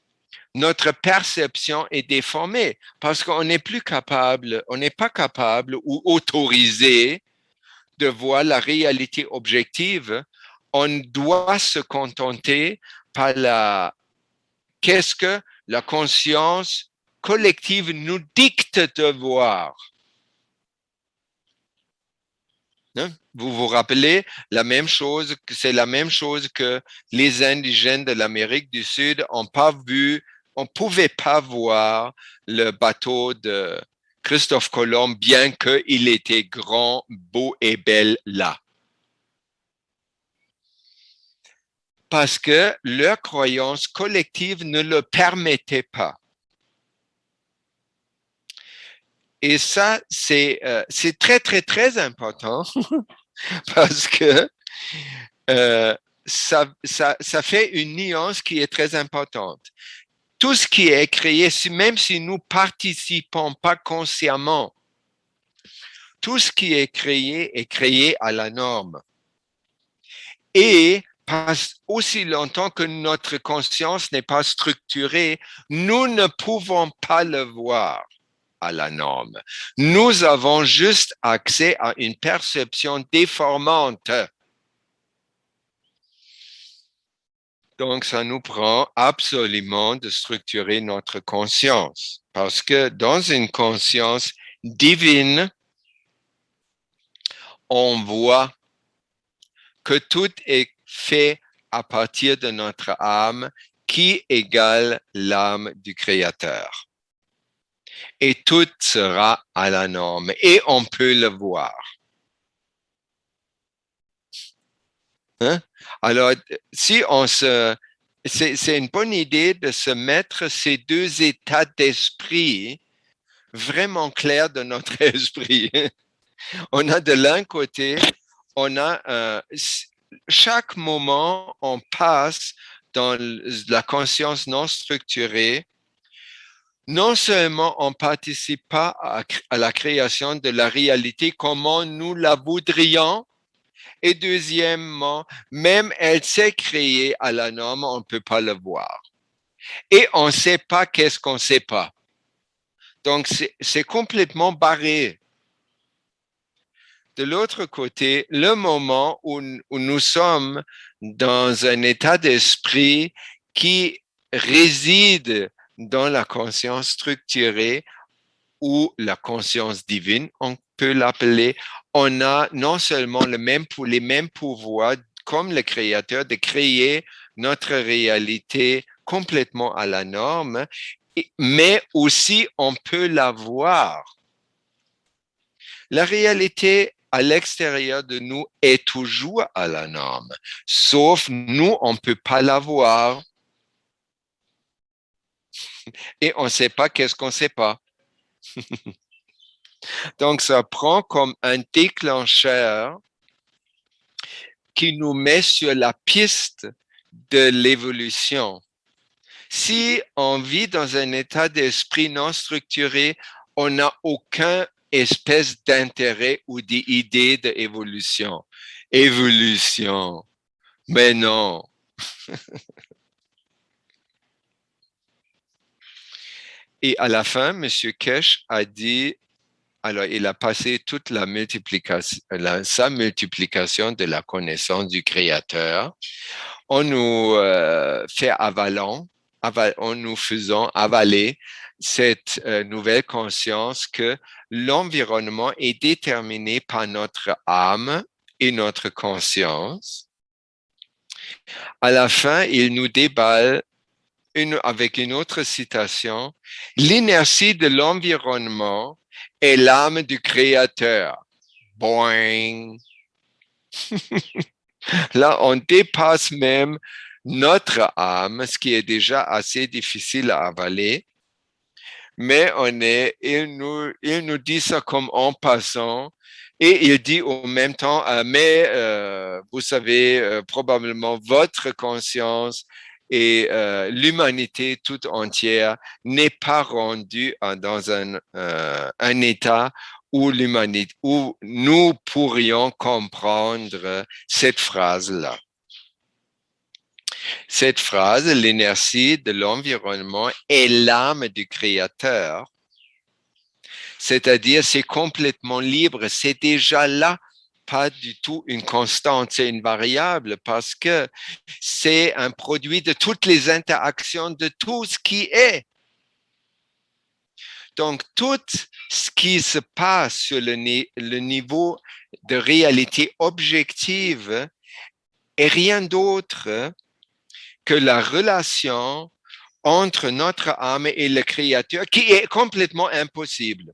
notre perception est déformée parce qu'on n'est plus capable, on n'est pas capable ou autorisé de voir la réalité objective. On doit se contenter par qu'est-ce que la conscience collective nous dicte de voir. Vous vous rappelez la même chose, c'est la même chose que les indigènes de l'Amérique du Sud n'ont pas vu, on ne pouvait pas voir le bateau de Christophe Colomb, bien qu'il était grand, beau et bel là. Parce que leur croyance collective ne le permettait pas. Et ça, c'est très, très, très important parce que ça fait une nuance qui est très importante. Tout ce qui est créé, même si nous ne participons pas consciemment, tout ce qui est créé à la norme. Et aussi longtemps que notre conscience n'est pas structurée, nous ne pouvons pas le voir à la norme. Nous avons juste accès à une perception déformante. Donc, ça nous prend absolument de structurer notre conscience. Parce que dans une conscience divine, on voit que tout est fait à partir de notre âme qui égale l'âme du Créateur. Et tout sera à la norme et on peut le voir. Hein? Alors, si on c'est une bonne idée de se mettre ces deux états d'esprit vraiment clairs de notre esprit. On a de l'un côté, on a chaque moment, on passe dans la conscience non structurée. Non seulement on ne participe pas à la création de la réalité comme nous la voudrions, et deuxièmement, même elle s'est créée à la norme, on ne peut pas le voir. Et on ne sait pas qu'est-ce qu'on ne sait pas. Donc, c'est complètement barré. De l'autre côté, le moment où nous sommes dans un état d'esprit qui réside dans la conscience structurée ou la conscience divine, on peut l'appeler, on a non seulement les mêmes pouvoirs comme le Créateur de créer notre réalité complètement à la norme, mais aussi on peut la voir. La réalité à l'extérieur de nous est toujours à la norme, sauf nous, on ne peut pas la voir. Et on ne sait pas qu'est-ce qu'on ne sait pas. Donc, ça prend comme un déclencheur qui nous met sur la piste de l'évolution. Si on vit dans un état d'esprit non structuré, on n'a aucun espèce d'intérêt ou d'idée d'évolution. Évolution. Mais non. Et à la fin, M. Kesh a dit, alors il a passé toute sa multiplication de la connaissance du Créateur. On nous fait en nous faisant avaler cette nouvelle conscience que l'environnement est déterminé par notre âme et notre conscience. À la fin, il nous déballe avec une autre citation, l'inertie de l'environnement est l'âme du Créateur. Boing! Là, on dépasse même notre âme, ce qui est déjà assez difficile à avaler. Mais il nous dit ça comme en passant, et il dit en même temps, mais vous savez, probablement votre conscience et l'humanité toute entière n'est pas rendue dans un état où nous pourrions comprendre cette phrase-là. Cette phrase, l'inertie de l'environnement est l'âme du Créateur, c'est-à-dire c'est complètement libre, c'est déjà là, pas du tout une constante, c'est une variable parce que c'est un produit de toutes les interactions de tout ce qui est. Donc, tout ce qui se passe sur le niveau de réalité objective est rien d'autre que la relation entre notre âme et le Créateur qui est complètement impossible.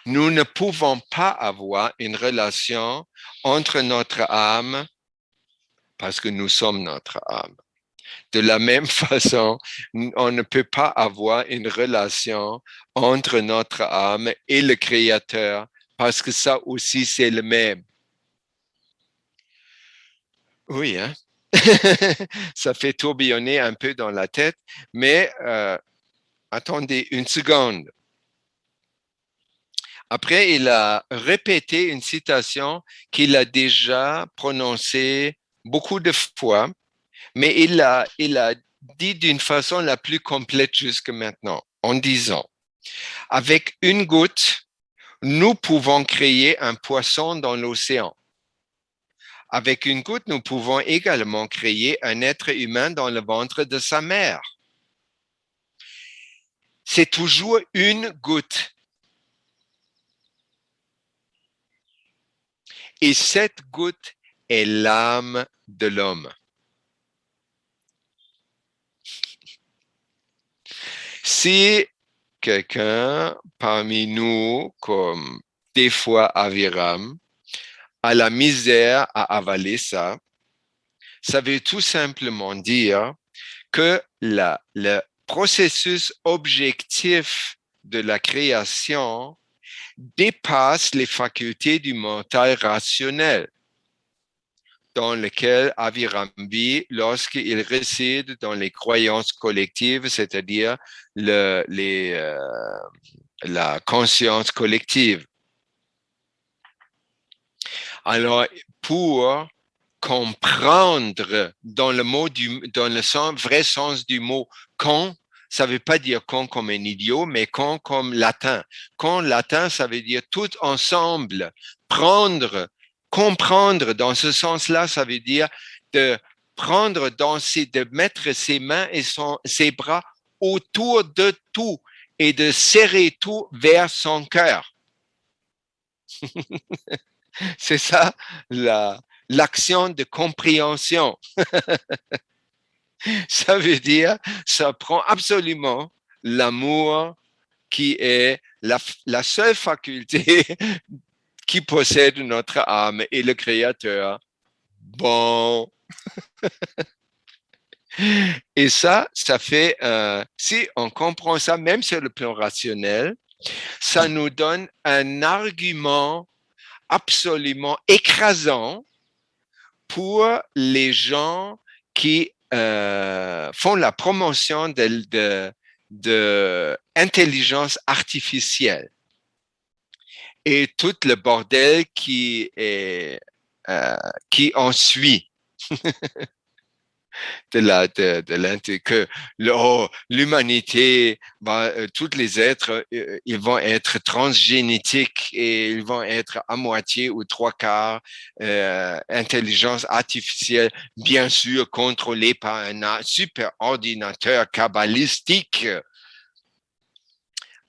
Nous ne pouvons pas avoir une relation entre notre âme parce que nous sommes notre âme. De la même façon, on ne peut pas avoir une relation entre notre âme et le Créateur parce que ça aussi, c'est le même. Oui, hein? Ça fait tourbillonner un peu dans la tête, mais attendez une seconde. Après, il a répété une citation qu'il a déjà prononcée beaucoup de fois, mais il a dit d'une façon la plus complète jusque maintenant, en disant Avec une goutte, nous pouvons créer un poisson dans l'océan. Avec une goutte, nous pouvons également créer un être humain dans le ventre de sa mère. C'est toujours une goutte. Et cette goutte est l'âme de l'homme. Si quelqu'un parmi nous, comme des fois Aviram, a la misère à avaler ça, ça veut tout simplement dire que le processus objectif de la création dépasse les facultés du mental rationnel dans lequel Aviram vit lorsqu'il réside dans les croyances collectives, c'est-à-dire la conscience collective. Alors, pour comprendre dans le vrai sens du mot con, ça ne veut pas dire con comme un idiot, mais con comme latin. Con latin, ça veut dire tout ensemble, comprendre dans ce sens-là, ça veut dire de prendre de mettre ses mains et ses bras autour de tout et de serrer tout vers son cœur. C'est ça l'action de compréhension. Ça veut dire, ça prend absolument l'amour qui est la seule faculté qui possède notre âme et le Créateur. Bon. Et ça fait, si on comprend ça, même sur le plan rationnel, ça nous donne un argument absolument écrasant pour les gens qui font la promotion de intelligence artificielle et tout le bordel qui en suit. Que l'humanité, tous les êtres, ils vont être transgénétiques et ils vont être à moitié ou trois quarts intelligence artificielle, bien sûr contrôlée par un super ordinateur kabbalistique.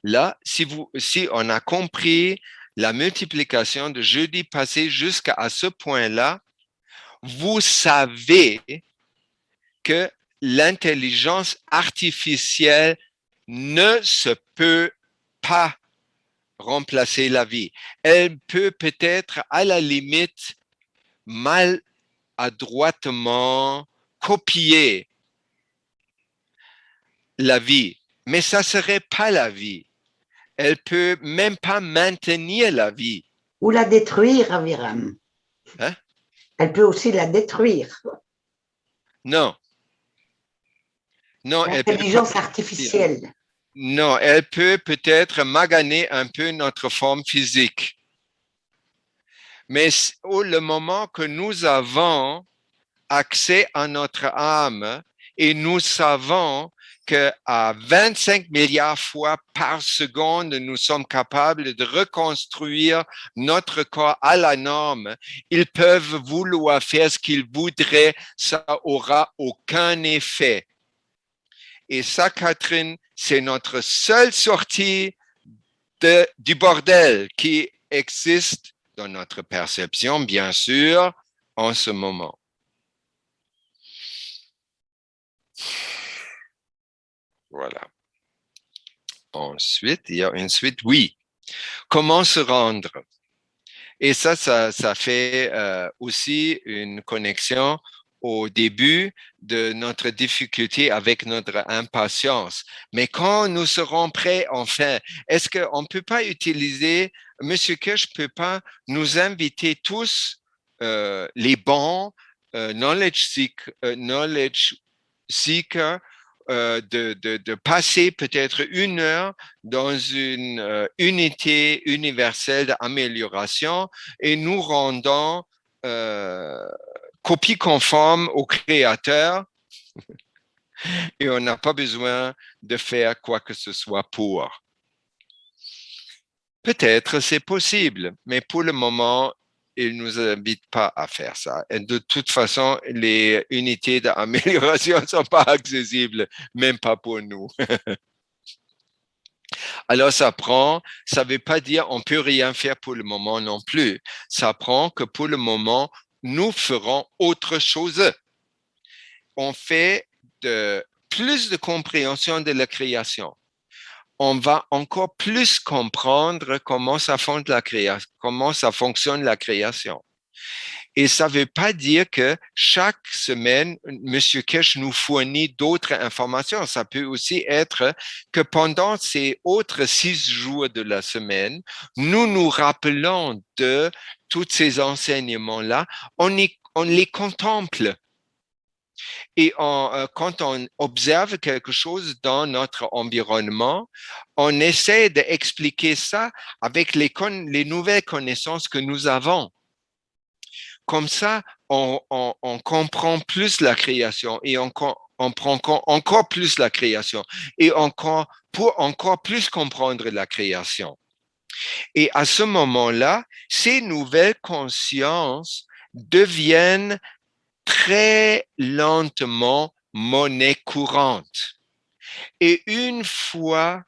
Là, si on a compris la multiplication de jeudi passé jusqu'à ce point-là, vous savez que l'intelligence artificielle ne se peut pas remplacer la vie. Elle peut peut-être à la limite maladroitement copier la vie, mais ça ne serait pas la vie. Elle peut même pas maintenir la vie. Ou la détruire, Aviram. Hein? Elle peut aussi la détruire. Non. Non, l'intelligence artificielle. Non, elle peut peut-être maganer un peu notre forme physique. Mais le moment que nous avons accès à notre âme et nous savons qu'à 25 milliards fois par seconde, nous sommes capables de reconstruire notre corps à la norme, ils peuvent vouloir faire ce qu'ils voudraient, ça n'aura aucun effet. Et ça, Catherine, c'est notre seule sortie du bordel qui existe dans notre perception, bien sûr, en ce moment. Voilà. Ensuite, il y a une suite. Oui. Comment se rendre? Et ça fait aussi une connexion au début de notre difficulté avec notre impatience. Mais quand nous serons prêts, enfin, est-ce qu'on ne peut pas utiliser, Monsieur Kirsch ne peut pas nous inviter tous, les bons knowledge seeker, de passer peut-être 1 heure dans une unité universelle d'amélioration et nous rendons copie conforme au créateur et on n'a pas besoin de faire quoi que ce soit pour. Peut-être c'est possible, mais pour le moment, il ne nous invite pas à faire ça. Et de toute façon, les unités d'amélioration ne sont pas accessibles, même pas pour nous. Alors, ça ne veut pas dire on ne peut rien faire pour le moment non plus. Ça prend que pour le moment, nous ferons autre chose. On fait plus de compréhension de la création. On va encore plus comprendre comment ça fonctionne la création. Et ça ne veut pas dire que chaque semaine, M. Kesh nous fournit d'autres informations. Ça peut aussi être que pendant ces autres 6 jours de la semaine, nous nous rappelons de tous ces enseignements-là, on les contemple. Et quand on observe quelque chose dans notre environnement, on essaie d'expliquer ça avec les nouvelles connaissances que nous avons. Comme ça, on comprend plus la création et on prend encore plus la création et pour encore plus comprendre la création. Et à ce moment-là, ces nouvelles consciences deviennent très lentement monnaie courante. Et une fois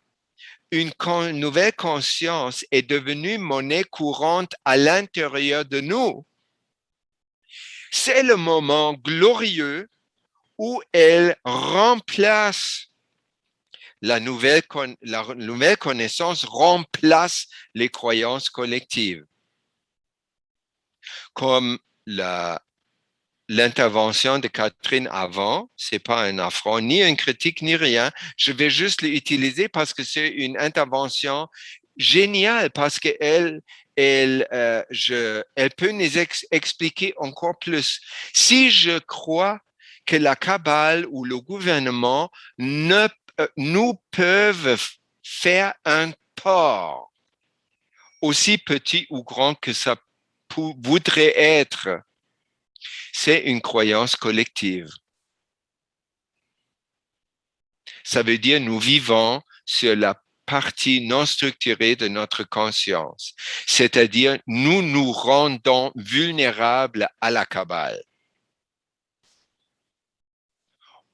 une nouvelle conscience est devenue monnaie courante à l'intérieur de nous, c'est le moment glorieux où elle remplace la nouvelle connaissance, remplace les croyances collectives. Comme l'intervention de Catherine avant, c'est pas un affront, ni une critique, ni rien. Je vais juste l'utiliser parce que c'est une intervention géniale, parce qu'elle peut nous expliquer encore plus. Si je crois que la Kabbale ou le gouvernement nous peuvent faire un tort, aussi petit ou grand que ça voudrait être, c'est une croyance collective. Ça veut dire nous vivons sur la partie non structurée de notre conscience, c'est-à-dire nous nous rendons vulnérables à la Kabbale.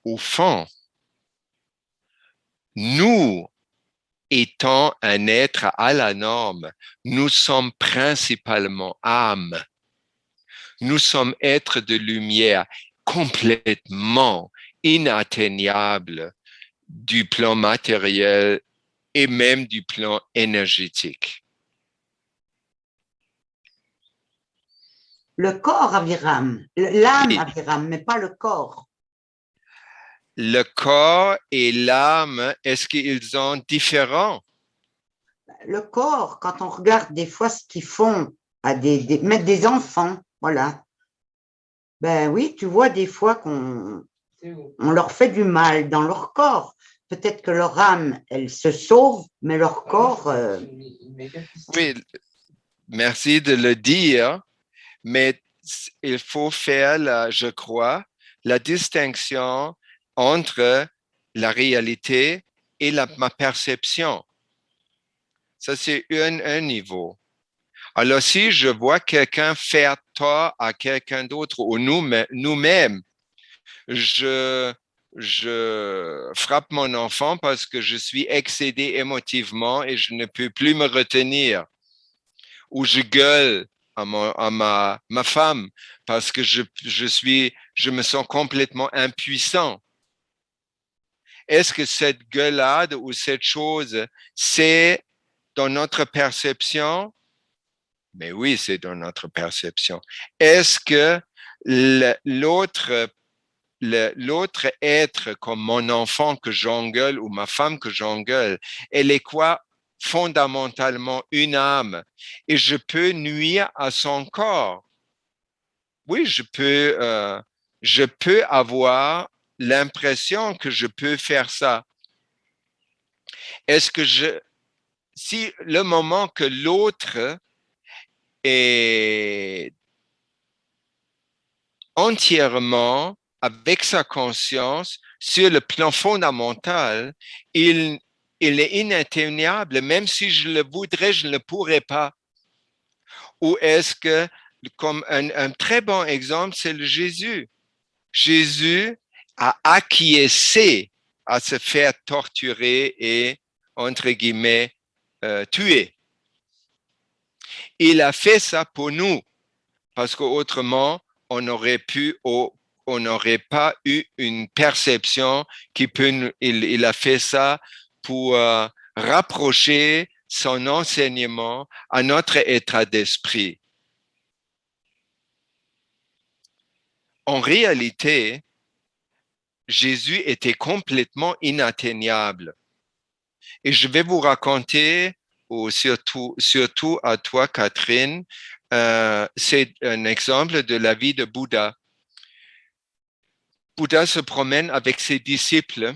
Au fond, nous étant un être à la norme, nous sommes principalement âmes. Nous sommes êtres de lumière complètement inatteignables du plan matériel et même du plan énergétique. Le corps, Aviram, l'âme, Aviram, mais pas le corps. Le corps et l'âme, est-ce qu'ils sont différents? Le corps, quand on regarde des fois ce qu'ils font à mettre des enfants, voilà. Ben oui, tu vois des fois qu'on leur fait du mal dans leur corps. Peut-être que leur âme, elle se sauve, mais leur corps... Oui, merci de le dire, mais il faut faire, je crois, la distinction entre la réalité et ma perception. Ça, c'est un niveau. Alors, si je vois quelqu'un faire tort à quelqu'un d'autre ou nous-mêmes, je frappe mon enfant parce que je suis excédé émotivement et je ne peux plus me retenir. Ou je gueule à ma femme parce que je me sens complètement impuissant. Est-ce que cette gueulade ou cette chose, c'est dans notre perception? Mais oui, c'est dans notre perception. Est-ce que l'autre être comme mon enfant que j'engueule ou ma femme que j'engueule, elle est quoi? Fondamentalement une âme et je peux nuire à son corps. Oui, je peux avoir l'impression que je peux faire ça. Est-ce que si le moment que l'autre est entièrement avec sa conscience sur le plan fondamental, il il est inatteignable, même si je le voudrais, je ne le pourrais pas. Ou est-ce que, comme un très bon exemple, c'est le Jésus. Jésus a acquiescé à se faire torturer et, entre guillemets, tuer. Il a fait ça pour nous, parce qu'autrement, on n'aurait pas eu une perception il a fait ça pour rapprocher son enseignement à notre état d'esprit. En réalité, Jésus était complètement inatteignable. Et je vais vous raconter, ou surtout à toi, Catherine, c'est un exemple de la vie de Bouddha. Bouddha se promène avec ses disciples.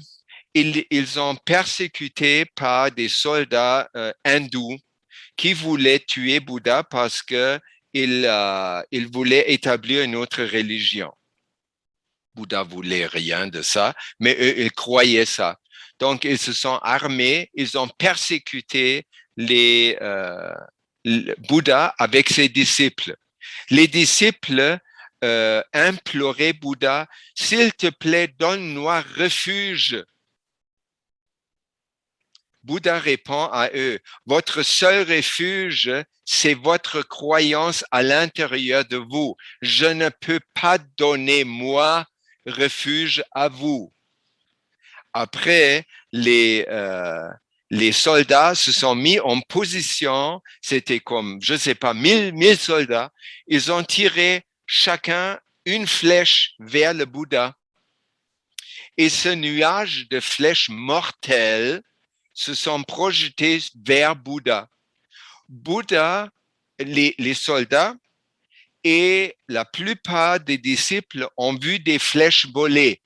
Ils ont persécuté par des soldats hindous qui voulaient tuer Bouddha parce qu'il voulait établir une autre religion. Bouddha voulait rien de ça, mais eux, ils croyaient ça. Donc, ils se sont armés, ils ont persécuté Bouddha avec ses disciples. Les disciples imploraient Bouddha, s'il te plaît, donne-nous refuge. Bouddha répond à eux, votre seul refuge, c'est votre croyance à l'intérieur de vous. Je ne peux pas donner, moi, refuge à vous. Après, les soldats se sont mis en position, c'était comme, je ne sais pas, 1000 soldats. Ils ont tiré chacun une flèche vers le Bouddha. Et ce nuage de flèches mortelles se sont projetés vers Bouddha. Bouddha, les soldats et la plupart des disciples ont vu des flèches voler.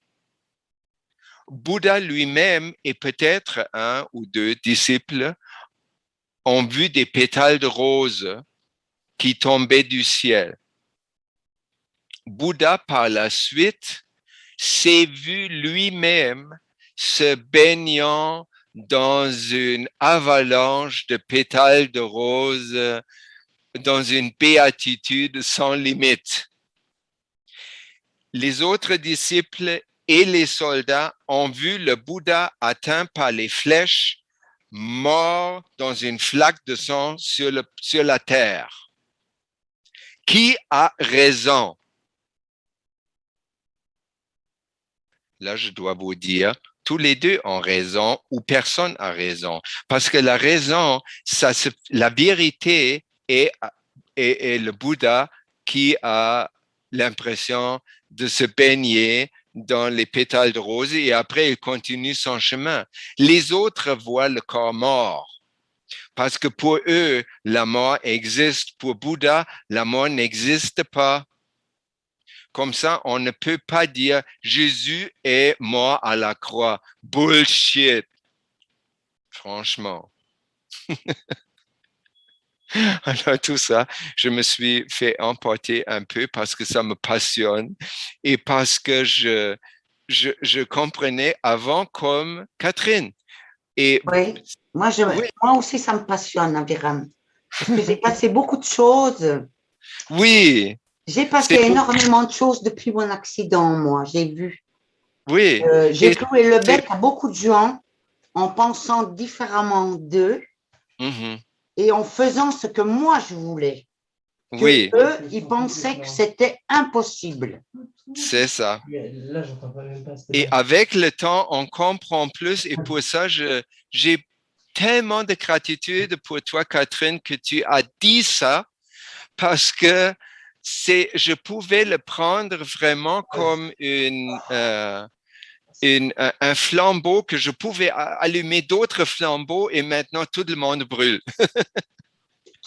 Bouddha lui-même et peut-être un ou deux disciples ont vu des pétales de rose qui tombaient du ciel. Bouddha, par la suite, s'est vu lui-même se baignant dans une avalanche de pétales de rose, dans une béatitude sans limite. Les autres disciples et les soldats ont vu le Bouddha atteint par les flèches, mort dans une flaque de sang sur la terre. Qui a raison? Là, je dois vous dire, tous les deux ont raison ou personne a raison. Parce que la raison, la vérité est le Bouddha qui a l'impression de se baigner dans les pétales de rose et après il continue son chemin. Les autres voient le corps mort. Parce que pour eux, la mort existe. Pour Bouddha, la mort n'existe pas. Comme ça, on ne peut pas dire Jésus est mort à la croix. Bullshit. Franchement. Alors tout ça, je me suis fait emporter un peu parce que ça me passionne et parce que je comprenais avant comme Catherine. Et oui, moi aussi, ça me passionne, Aviram. Parce que j'ai passé beaucoup de choses. Oui. J'ai passé énormément de choses depuis mon accident, moi, j'ai vu. Oui. J'ai cloué le bec à beaucoup de gens en pensant différemment d'eux et en faisant ce que moi je voulais. Oui. Eux, ils pensaient que c'était impossible. C'est ça. Et avec le temps, on comprend plus et pour ça, j'ai tellement de gratitude pour toi, Catherine, que tu as dit ça parce que je pouvais le prendre vraiment comme un flambeau que je pouvais allumer d'autres flambeaux et maintenant tout le monde brûle.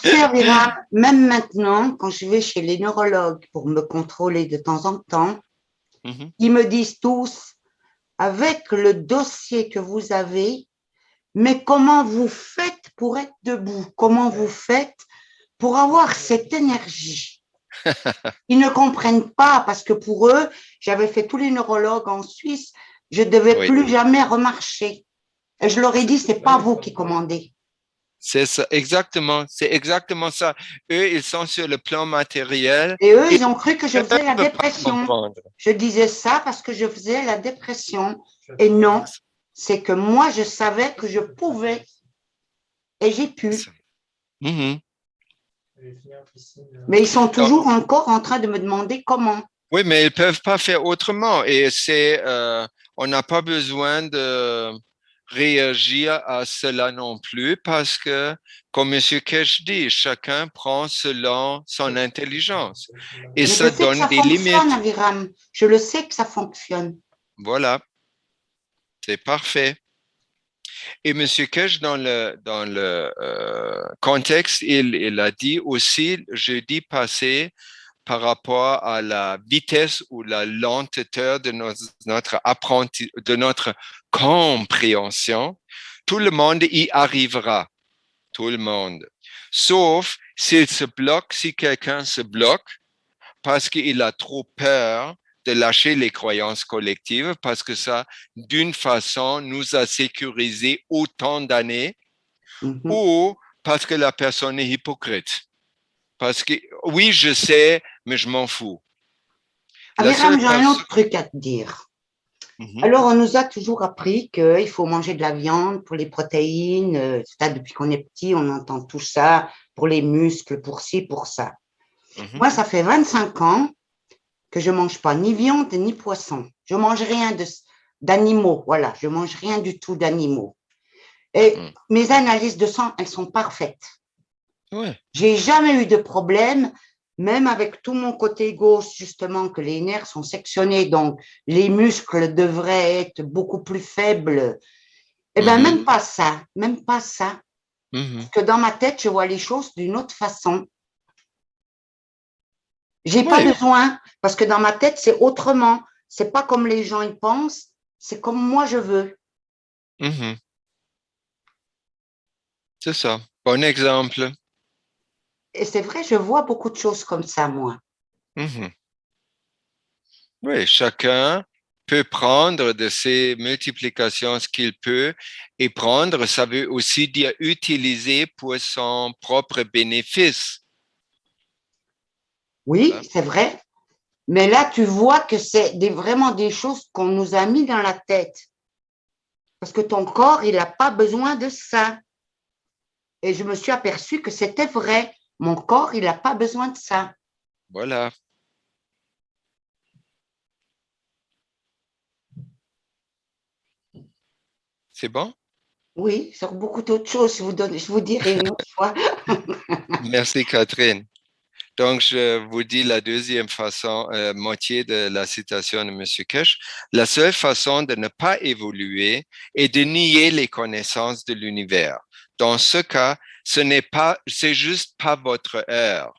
Servira, même maintenant, quand je vais chez les neurologues pour me contrôler de temps en temps, ils me disent tous, avec le dossier que vous avez, mais comment vous faites pour être debout? Comment vous faites pour avoir cette énergie? Ils ne comprennent pas parce que pour eux, j'avais fait tous les neurologues en Suisse, je ne devais plus jamais remarcher. Et je leur ai dit, c'est pas vous qui commandez. C'est ça, exactement. C'est exactement ça. Eux, ils sont sur le plan matériel. Et eux, ils ont cru que je faisais la ne peuvent pas dépression. comprendre. Je disais ça parce que je faisais la dépression. Et non, c'est que moi, je savais que je pouvais. Et j'ai pu. Mhm. Mais ils sont toujours encore en train de me demander comment. Oui, mais ils ne peuvent pas faire autrement. Et on n'a pas besoin de réagir à cela non plus parce que, comme M. Kesh dit, chacun prend selon son intelligence. Et Mais ça je sais que donne ça des fonctionne, limites. Aviram. Je le sais que ça fonctionne. Voilà, c'est parfait. Et M. Kesh, dans le contexte, il a dit aussi jeudi passé, par rapport à la vitesse ou la lenteur de notre compréhension, tout le monde y arrivera. Tout le monde. Sauf s'il se bloque, si quelqu'un se bloque parce qu'il a trop peur de lâcher les croyances collectives, parce que ça, d'une façon, nous a sécurisé autant d'années, ou parce que la personne est hypocrite. Parce que, oui, je sais, mais je m'en fous. Aviram, j'ai un autre truc à te dire. Alors, on nous a toujours appris qu'il faut manger de la viande pour les protéines. Ça, depuis qu'on est petit, on entend tout ça, pour les muscles, pour ci, pour ça. Moi, ça fait 25 ans que je ne mange pas ni viande ni poisson. Je ne mange rien d'animaux. Voilà, je ne mange rien du tout d'animaux. Et mes analyses de sang, elles sont parfaites. Ouais. J'ai jamais eu de problème, même avec tout mon côté gauche, justement, que les nerfs sont sectionnés, donc les muscles devraient être beaucoup plus faibles. Eh bien, même pas ça, même pas ça. Parce que dans ma tête, je vois les choses d'une autre façon. J'ai pas besoin, parce que dans ma tête, c'est autrement. C'est pas comme les gens y pensent, c'est comme moi je veux. C'est ça. Bon exemple. Et c'est vrai, je vois beaucoup de choses comme ça, moi. Oui, chacun peut prendre de ces multiplications ce qu'il peut, et prendre, ça veut aussi dire utiliser pour son propre bénéfice. Oui, Voilà. c'est vrai. Mais là, tu vois que c'est vraiment des choses qu'on nous a mis dans la tête. Parce que ton corps, il n'a pas besoin de ça. Et je me suis aperçue que c'était vrai. Mon corps, il n'a pas besoin de ça. Voilà. C'est bon? Oui, sur beaucoup d'autres choses, je vous dirai une autre fois. Merci, Catherine. Donc, je vous dis la deuxième façon, moitié de la citation de M. Kesh. La seule façon de ne pas évoluer est de nier les connaissances de l'univers. Dans ce cas, c'est juste pas votre heure.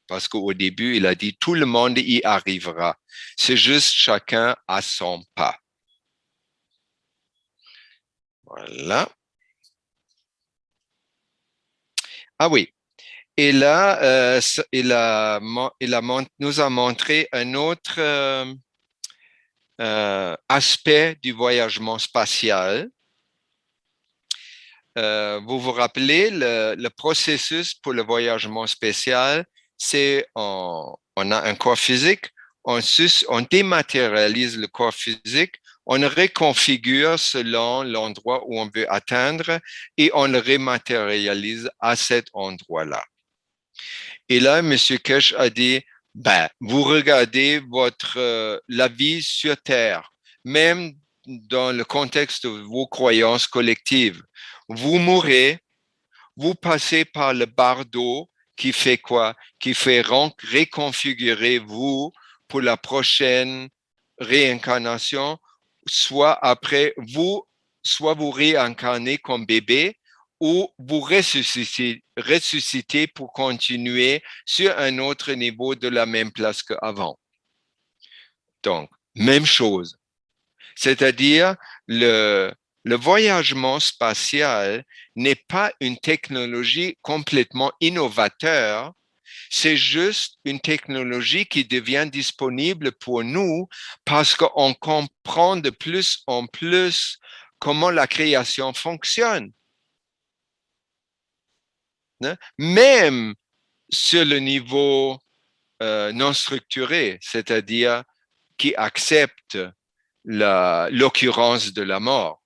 Parce qu'au début, il a dit tout le monde y arrivera. C'est juste chacun à son pas. Voilà. Ah oui. Et là, nous a montré un autre aspect du voyagement spatial. Vous vous rappelez, le processus pour le voyagement spatial, c'est on a un corps physique, on dématérialise le corps physique, on le reconfigure selon l'endroit où on veut atteindre et on le rematérialise à cet endroit-là. Et là, M. Kesh a dit, vous regardez la vie sur Terre, même dans le contexte de vos croyances collectives. Vous mourrez, vous passez par le bardeau qui fait quoi? Qui fait reconfigurer vous pour la prochaine réincarnation, soit vous réincarnez comme bébé, ou vous ressuscitez pour continuer sur un autre niveau de la même place qu'avant. Donc, même chose. C'est-à-dire, le voyagement spatial n'est pas une technologie complètement innovateur, c'est juste une technologie qui devient disponible pour nous parce qu'on comprend de plus en plus comment la création fonctionne. Même sur le niveau non structuré, c'est-à-dire qui accepte l'occurrence de la mort.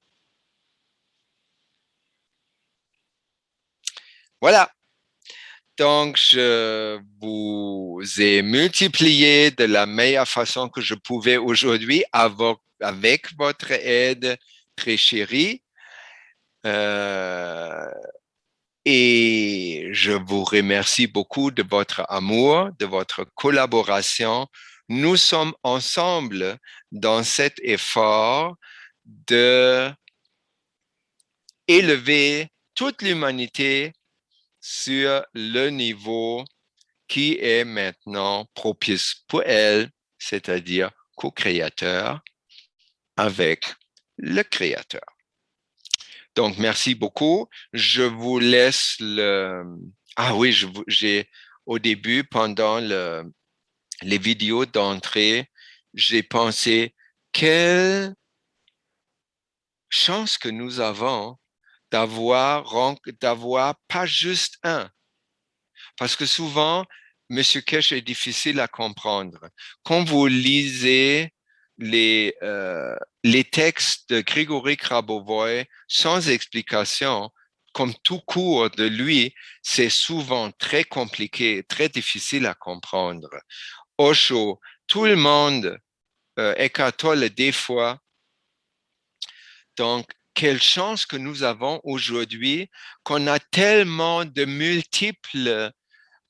Voilà. Donc, je vous ai multiplié de la meilleure façon que je pouvais aujourd'hui avec votre aide très chérie. Et je vous remercie beaucoup de votre amour, de votre collaboration. Nous sommes ensemble dans cet effort de élever toute l'humanité sur le niveau qui est maintenant propice pour elle, c'est-à-dire co-créateur avec le créateur. Donc, merci beaucoup. Je vous laisse le... Ah oui, j'ai au début, pendant les vidéos d'entrée, j'ai pensé, quelle chance que nous avons d'avoir pas juste un. Parce que souvent, M. Kesh est difficile à comprendre. Quand vous lisez les textes de Grigory Grabovoy sans explication, comme tout court de lui, c'est souvent très compliqué, très difficile à comprendre. Osho, tout le monde, Eckhart Tolle des fois. Donc, quelle chance que nous avons aujourd'hui qu'on a tellement de multiples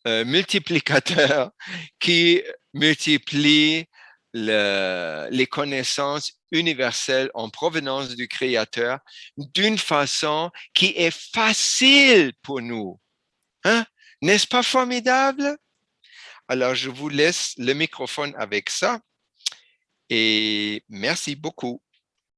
multiplicateurs qui multiplient les connaissances universelles en provenance du Créateur d'une façon qui est facile pour nous. Hein? N'est-ce pas formidable? Alors, je vous laisse le microphone avec ça et merci beaucoup.